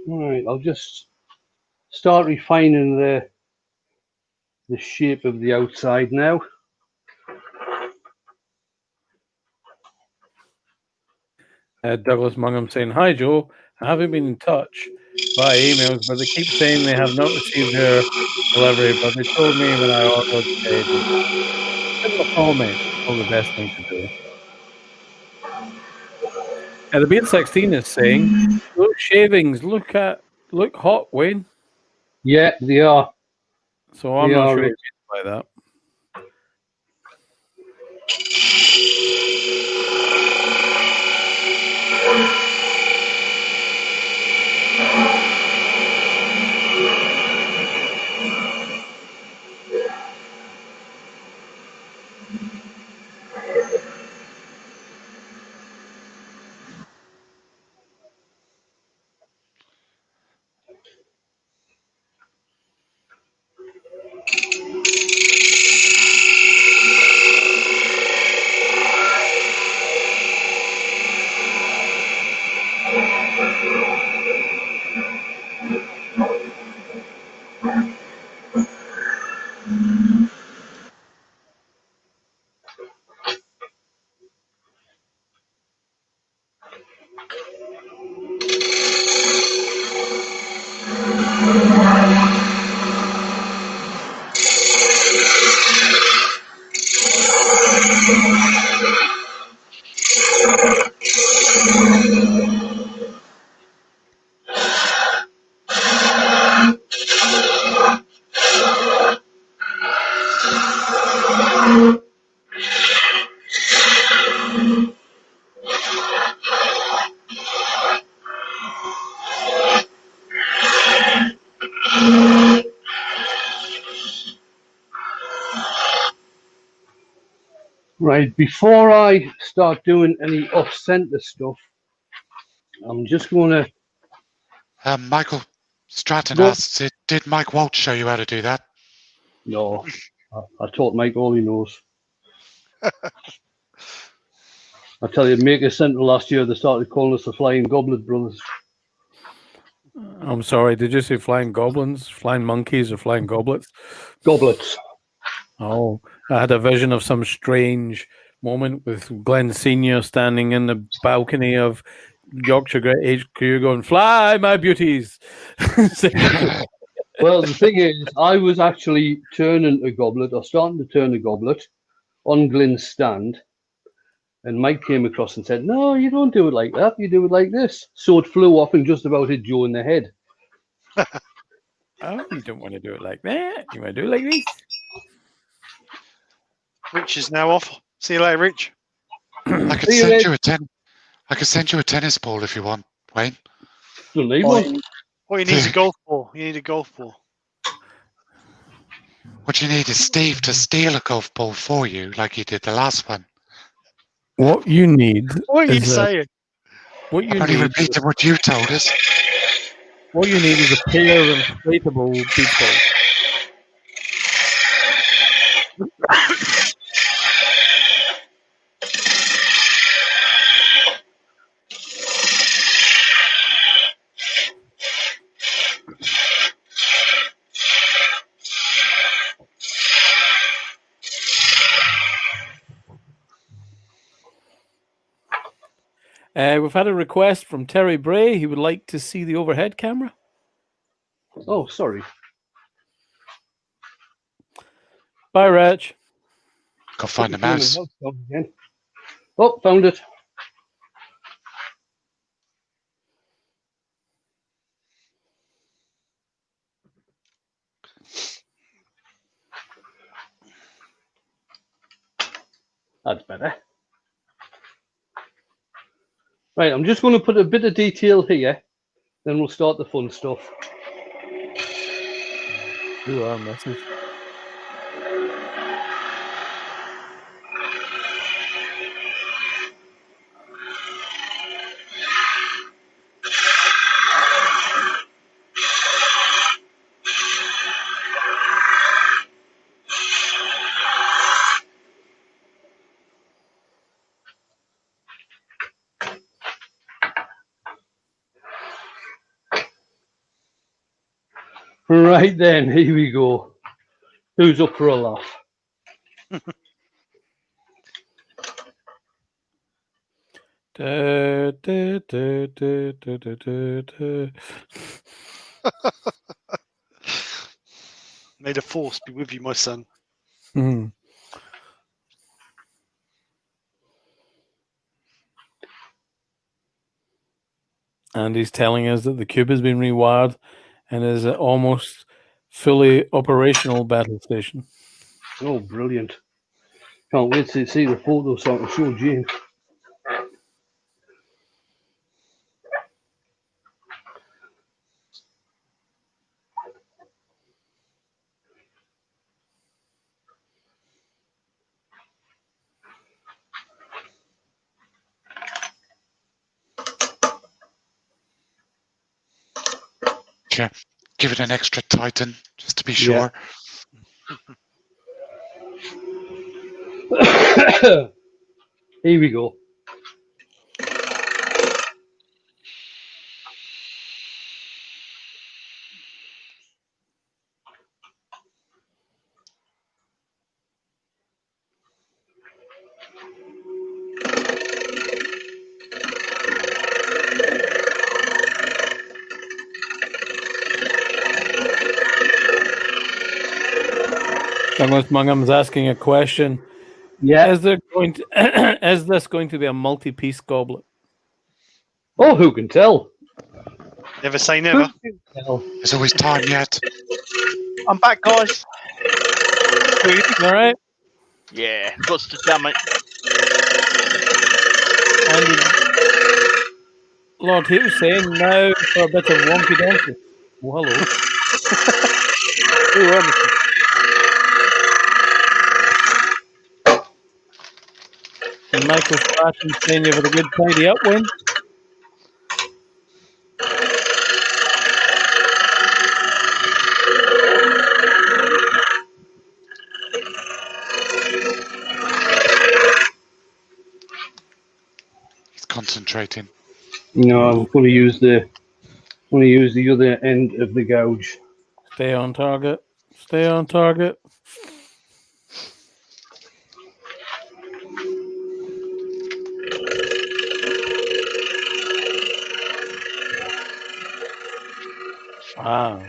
Right, I'll just start refining the shape of the outside now. Douglas Mungham saying, "Hi Joe, I haven't been in touch via emails, but they keep saying they have not received their delivery, but they told me when I ordered they did. Send them a comment. Probably the best thing to do." And the Beard 16 is saying, "Those shavings look hot, Wayne." Yeah, they are. So I'm They not are sure what it. you mean by that. Right, before I start doing any off-center stuff, I'm just going to Michael Stratton go. asks, did Mike Walsh show you how to do that? No, I taught Mike all he knows. I tell you, Maker Central last year, they started calling us the Flying Goblet Brothers. I'm sorry, did you say flying goblins, flying monkeys, or flying goblets? Goblets. Oh, I had a vision of some strange moment with Glenn Senior standing in the balcony of Yorkshire Great HQ going, "Fly, my beauties." Well, the thing is, I was actually turning a goblet, or starting to turn a goblet, on Glenn's stand, and Mike came across and said, "No, you don't do it like that. You do it like this." So it flew off and just about hit Joe in the head. Oh, you don't want to do it like that. You want to do it like this. Rich is now off. See you later, Rich. I could See you, send Ed. you a I could send you a tennis ball if you want, Wayne. Don't need one. What you need is a golf ball. You need a golf ball. What you need is Steve to steal a golf ball for you, like he did the last one. What you need What are you is saying? what you I've only need. repeated what you told us. What you need is a pair of inflatable beach balls. We've had a request from Terry Bray. He would like to see the overhead camera. Oh, sorry. Bye, Rich. Go find the mouse. Again. Oh, found it. That's better. Right, I'm just going to put a bit of detail here, then we'll start the fun stuff. Ooh, our message. Right then, here we go. Who's up for a laugh? Da, da, da, da, da, da, da. May the force be with you, my son. Hmm. And he's telling us that the cube has been rewired and is an almost fully operational battle station. Oh, brilliant. Can't wait to see the photos so I can show Jane. Yeah. Give it an extra tighten, just to be sure. Here we go. Douglas Mungham's asking a question. Yeah. Is there going to is this going to be a multi-piece goblet? Oh, who can tell? Never say never. Who can tell? There's always time yet. I'm back, guys. All right. Yeah, got to damn it. And Lord Hugh saying now for a bit of wonky donkey. Well, hello. Ooh, And Michael Stratton saying you've had a good tidy up win. He's concentrating. No, I'm going to use the other end of the gouge. Stay on target. Stay on target. Wow.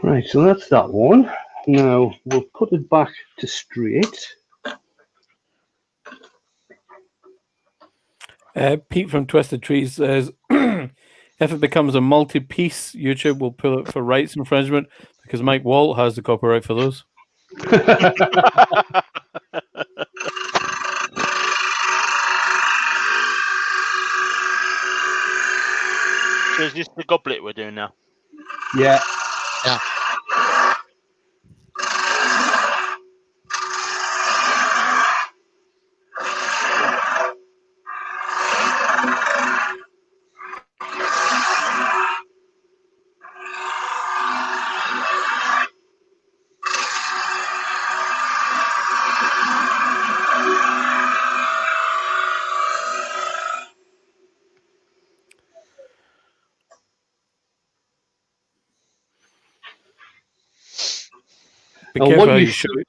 Right, so that's that one. Now we'll put it back to straight. Pete from Twisted Trees says, if it becomes a multi-piece, YouTube will pull it for rights infringement because Mike Walt has the copyright for those. So is this the goblet we're doing now? Yeah. Yeah. Be Now, careful what how you you show it.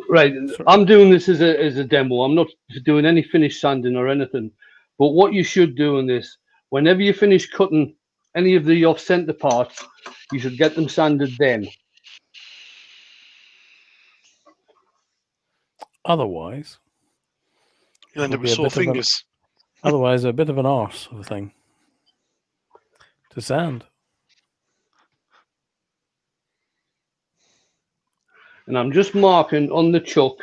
Right, Sorry. I'm doing this as a demo. I'm not doing any finish sanding or anything. But what you should do in this, whenever you finish cutting any of the off-center parts, you should get them sanded then. Otherwise, You'll end it'll up be with a sore bit of an, fingers. otherwise a bit of an arse of a thing to sand. And I'm just marking on the chuck.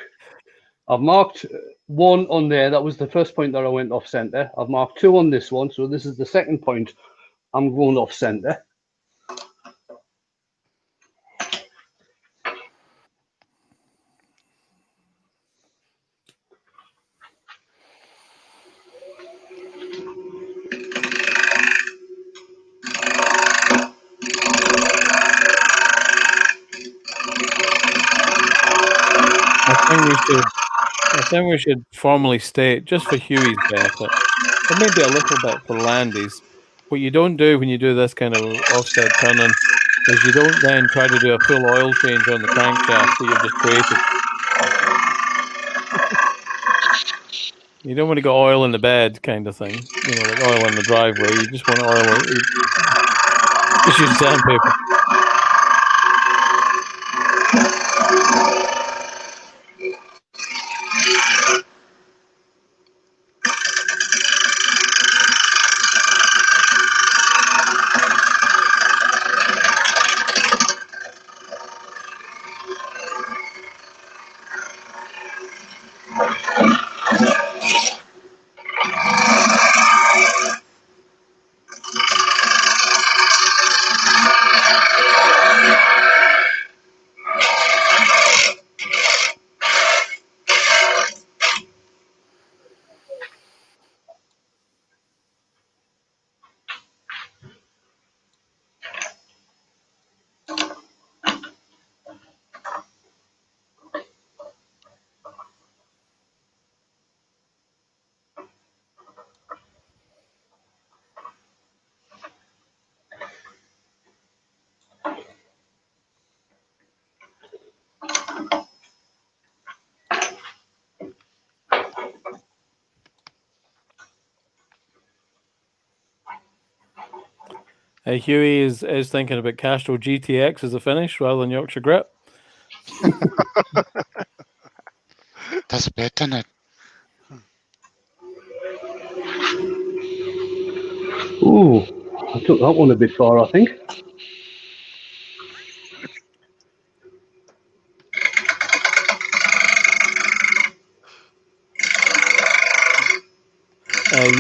I've marked one on there. That was the first point that I went off center. I've marked two on this one. So this is the second point I'm going off center. I think we should formally state, just for Huey's benefit, and maybe a little bit for Landy's, what you don't do when you do this kind of offset turning is you don't then try to do a full oil change on the crankshaft that you've just created. You don't want to get oil in the bed kind of thing, like oil in the driveway. You just want oil. Just use sandpaper. Huey is thinking about Castrol GTX as a finish rather than Yorkshire Grip. That's a bit, isn't it? Ooh, I took that one a bit far, I think.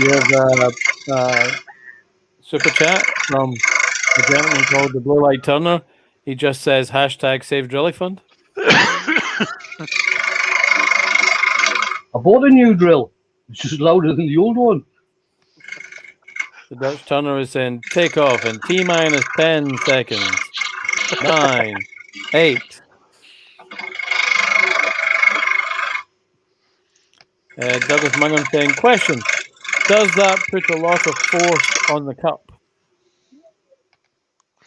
You have a super chat from a gentleman called the Blue Light Turner. He just says hashtag Save Drilly Fund. I bought a new drill. It's just louder than the old one. The Dutch Turner is saying take off in T minus 10 seconds. 9, 8. Douglas Mungham saying, question, does that put a lot of force on the cup?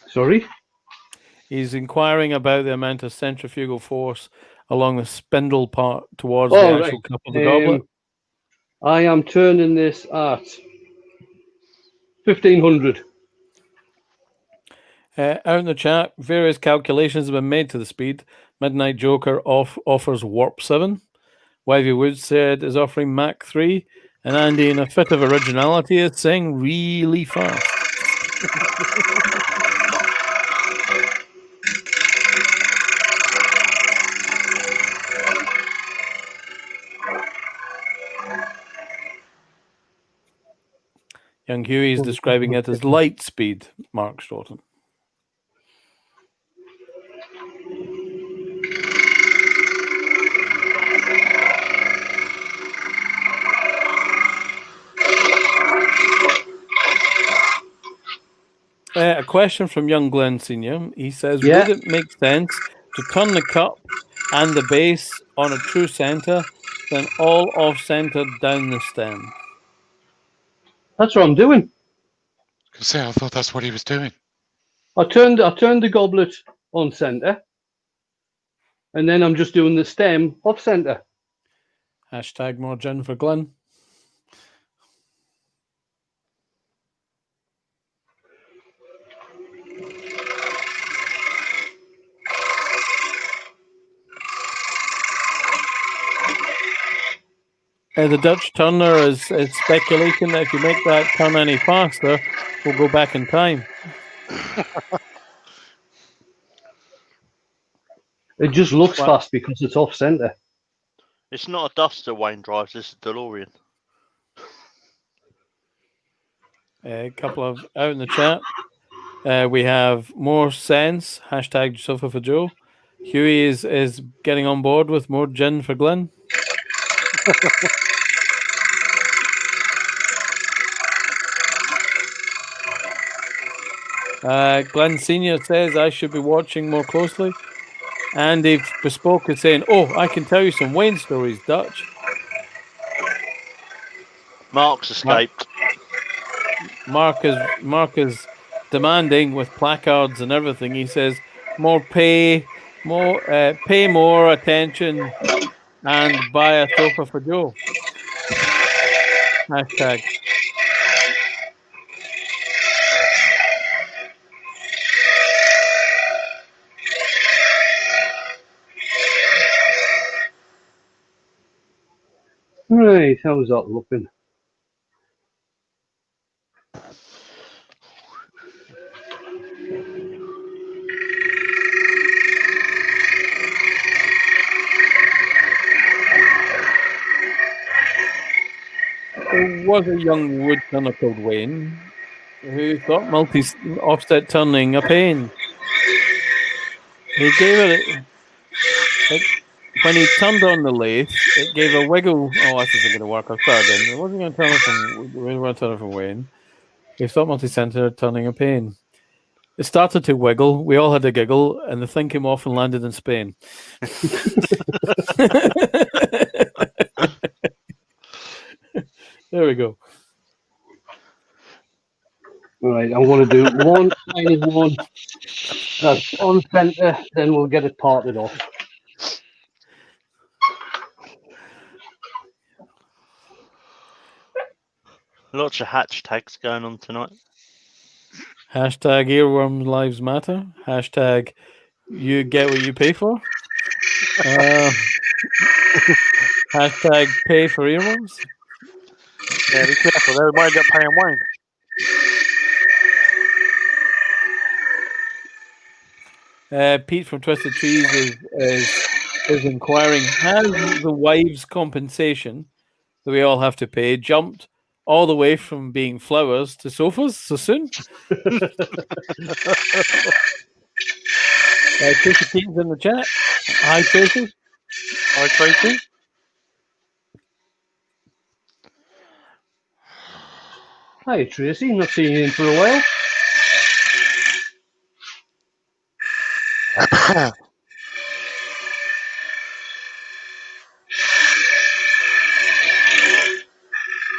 Sorry? He's inquiring about the amount of centrifugal force along the spindle part towards the actual cup of the goblet. I am turning this at 1500. Out in the chat, various calculations have been made to the speed. Midnight Joker offers Warp 7. Wivey Woods said is offering Mach 3. And Andy, in a fit of originality, is saying really fast. Young Huey is describing it as light speed, Mark Stoughton. A question from young Glenn Senior. He says, would it make sense to turn the cup and the base on a true center, then all off-centered down the stem? That's what I'm doing. I thought that's what he was doing. I turned the goblet on center, and then I'm just doing the stem off center. Hashtag more gin for Glenn. The Dutch Turner is speculating that if you make that turn any faster, we'll go back in time. It just looks fast because it's off center. It's not a Duster Wayne drives, it's a DeLorean. A couple of out in the chat. We have more sense. Hashtag Sofa for Joe. Huey is getting on board with more gin for Glenn. Glenn Senior says I should be watching more closely. Andy Bespoke is saying, "Oh, I can tell you some Wayne stories, Dutch." Mark's escaped. Mark is demanding with placards and everything. He says, pay more attention, and buy a sofa for Joe." Hashtag. Right, how's that looking? There was a young woodturner called Wayne who thought multi-offset turning a pain. He gave it when he turned on the lathe, it gave a wiggle. Oh, this isn't going to work. I'll start again. It wasn't going to turn it from Wayne. He thought multi-center turning a pain. It started to wiggle. We all had a giggle, and the thing came off and landed in Spain. There we go. Right, I'm going to do one tiny one that's on centre, then we'll get it parted off. Lots of hashtags going on tonight. Hashtag earworm lives matter. Hashtag you get what you pay for. Hashtag pay for earworms. Yeah, be careful. They might end up paying Wayne. Pete from Twisted Trees is inquiring, has the wives' compensation that we all have to pay jumped all the way from being flowers to sofas so soon? Tracy Keaton's in the chat. Hi, Tracy. Hi, Tracy. Hi, Tracy. Not seen you in for a while.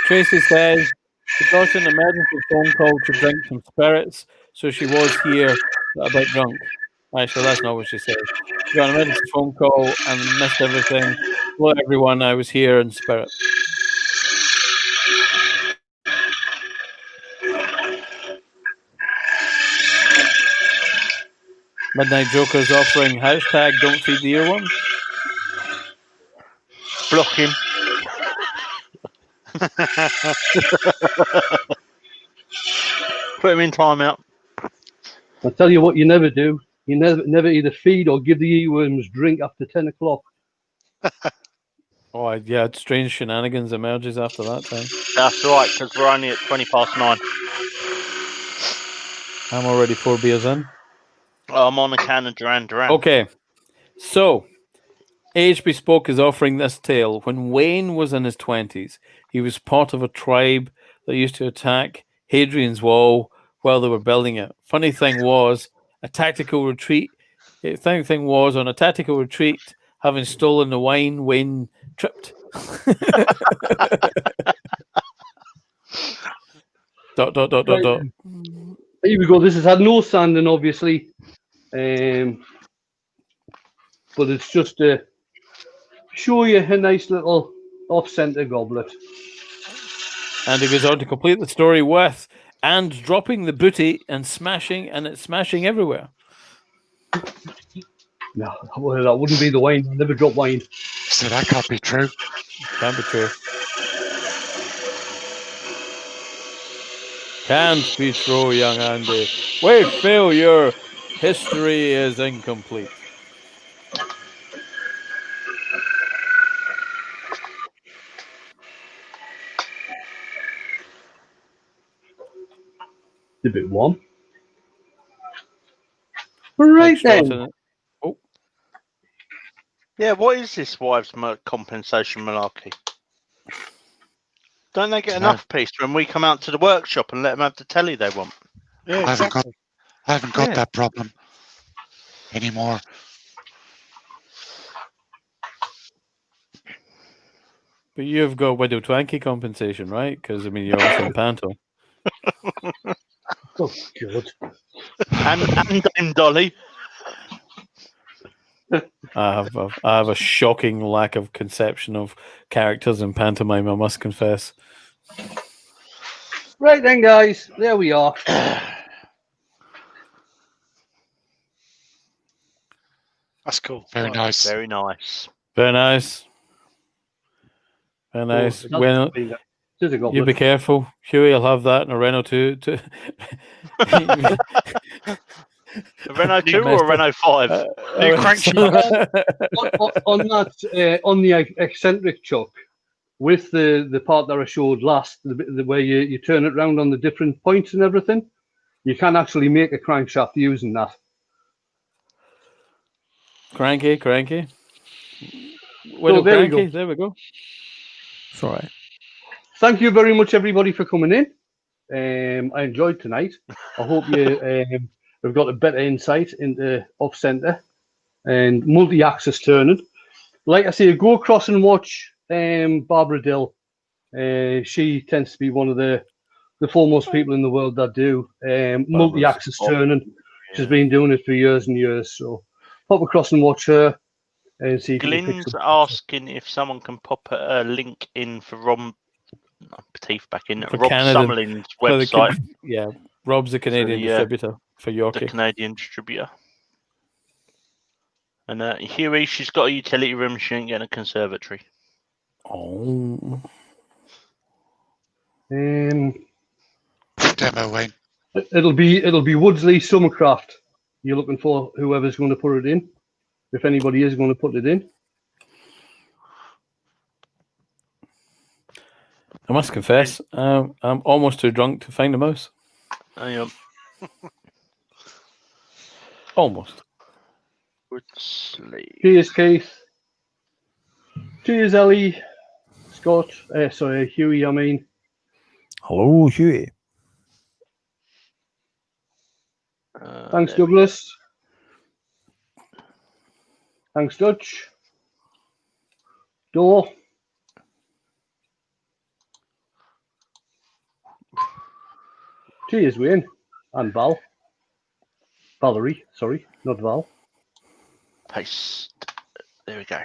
Tracy says she got an emergency phone call to drink some spirits, so she was here a bit drunk. Actually, that's not what she said. She got an emergency phone call and missed everything. Hello, everyone. I was here in spirit. Midnight Joker's offering hashtag don't feed the earworms. Block him. Put him in timeout. I'll tell you what you never do. You never either feed or give the earworms drink after 10 o'clock. Oh, yeah, strange shenanigans emerges after that time. That's right, because we're only at 9:20. I'm already 4 beers in. Oh, I'm on a can of Duran Duran. Okay, so Age Bespoke is offering this tale. When Wayne was in his 20s, he was part of a tribe that used to attack Hadrian's Wall while they were building it. Funny thing was, on a tactical retreat, having stolen the wine, Wayne tripped. Dot. Here we go. This has had no sanding, obviously. But it's just to show you a nice little off-center goblet. And he goes on to complete the story with and dropping the booty and it's smashing everywhere. No, well, that wouldn't be the wine. I never drop wine. So that can't be true. Can't be true. Can't be true, young Andy. Wait, Phil, your history is incomplete. It's a bit warm. Right then. Oh. Yeah, what is this wives' compensation malarkey? Don't they get enough peace when we come out to the workshop and let them have the telly they want? Yeah, I haven't got that problem anymore. But you've got Widow Twanky compensation, right? Because I mean, you're also in Panto. Oh God. And Dame Dolly. I have a shocking lack of conception of characters in pantomime, I must confess. Right then, guys, there we are. That's cool. Very nice. Very nice. Very nice. Very nice. Oh, Well, it is a you goblet. be careful. Huey, I'll have that and a Renault too. A Renault 2 or a Renault 5? New crankshaft. on that, on the eccentric chuck, with the part that I showed last, the way you turn it around on the different points and everything, you can actually make a crankshaft using that. Cranky. So there we go. There we go. It's all right. Thank you very much, everybody, for coming in. I enjoyed tonight. I hope you have got a better insight into off-centre and multi-axis turning. Like I say, go across and watch Barbara Dill. She tends to be one of the foremost people in the world that do multi-axis turning. She's been doing it for years and years. So pop across and watch her and see if you can pick Glenn's some. asking if someone can pop a link in for Rob Canada. Summerlin's website. Yeah, Rob's a Canadian distributor for The Yorkie. Canadian distributor. And Huey, she's got a utility room. She ain't getting a conservatory. Oh. Demo, Wayne. It'll be Woodsley Summercraft. You're looking for whoever's going to put it in, if anybody is going to put it in. I must confess, I'm almost too drunk to find a mouse. I am. Almost. Woodsley. Cheers, Keith. Cheers, Ellie. Scott. Huey, I mean. Hello, Huey. Thanks, Douglas. Thanks, Dutch. Door. Cheers, Wayne. And Val. Valerie, sorry, not Val. Paste. There we go.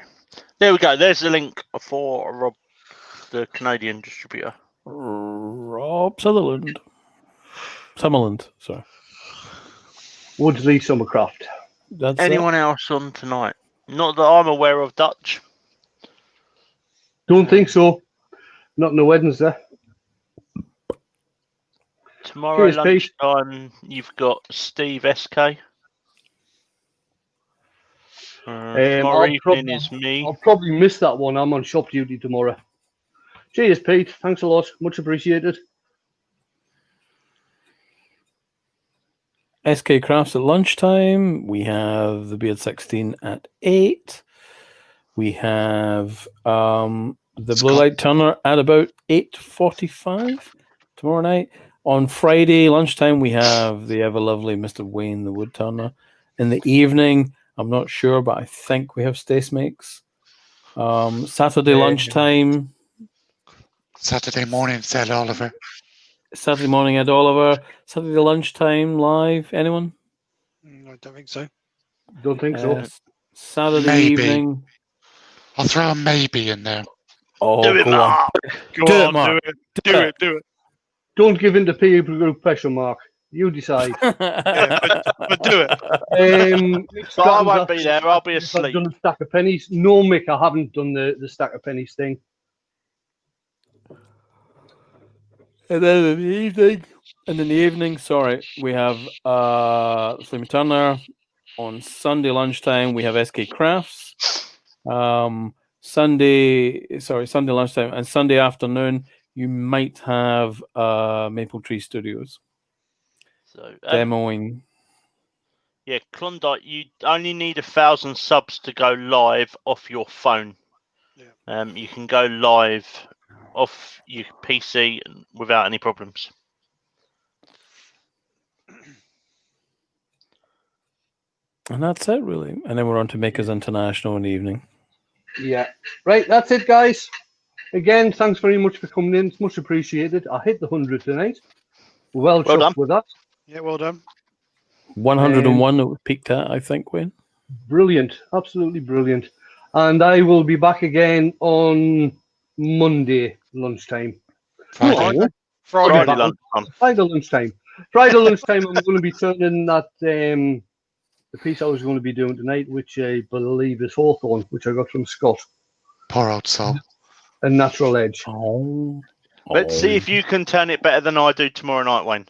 There we go. There's the link for Rob, the Canadian distributor. Rob Summerland, sorry. Woodsley Summercraft. That's Anyone else on tonight? Not that I'm aware of, Dutch. Don't think so. Not in the Wednesday. Tomorrow Cheers, Pete. lunchtime, you've got Steve SK. Tomorrow evening is me. I'll probably miss that one. I'm on shop duty tomorrow. Cheers, Pete. Thanks a lot. Much appreciated. SK Crafts at lunchtime. We have the Beard 16 at 8. We have the Blue Light Turner at about 8:45 tomorrow night. On Friday lunchtime, we have the ever lovely Mr. Wayne, the Wood Turner. In the evening, I'm not sure, but I think we have Stace Makes. Saturday lunchtime. Saturday morning, said Oliver. Saturday morning, Ed Oliver. Saturday lunchtime, live. Anyone? I don't think so. Don't think so. Saturday Maybe. evening. I'll throw a maybe in there. Oh, Do it, go on. Mark. Go Do it, on, Mark. do it. Don't give in to peer group pressure, Mark. You decide. Yeah, but do it. But I won't be there. I'll be I've asleep. done a stack of pennies. No, Mick, I haven't done the stack of pennies thing. And then in the evening, sorry, we have Slim Turner. On Sunday lunchtime, we have SK Crafts. Sunday lunchtime, and Sunday afternoon, you might have Maple Tree Studios So, demoing. yeah, Klondike, you only need 1,000 subs to go live off your phone. Yeah. You can go live off your PC without any problems. And that's it, really. And then we're on to Makers International in the evening. Yeah. Right, that's it, guys. again, thanks very much for coming in. It's much appreciated. I hit the 100 tonight. Well done. chuffed with that. Yeah, well done. 101 that we peaked at, I think, Wayne. Brilliant. Absolutely brilliant. And I will be back again on Monday lunchtime. Friday. Friday. Friday lunchtime. Friday lunchtime, I'm going to be turning that the piece I was going to be doing tonight, which I believe is Hawthorne, which I got from Scott. Poor old soul. A Natural Edge. Oh. Let's see if you can turn it better than I do tomorrow night, Wayne.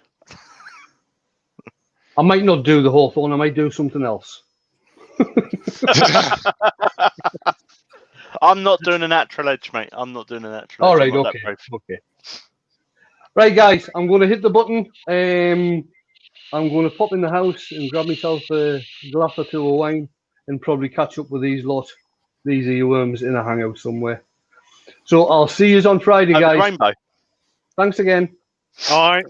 I might not do the Hawthorne. I might do something else. I'm not doing a Natural Edge, mate. I'm not doing a Natural All Edge. right, okay. Right, guys, I'm going to hit the button. I'm going to pop in the house and grab myself a glass or two of wine and probably catch up with these earworms in a hangout somewhere. So I'll see you on Friday, guys. Rainbow. Thanks again. All right.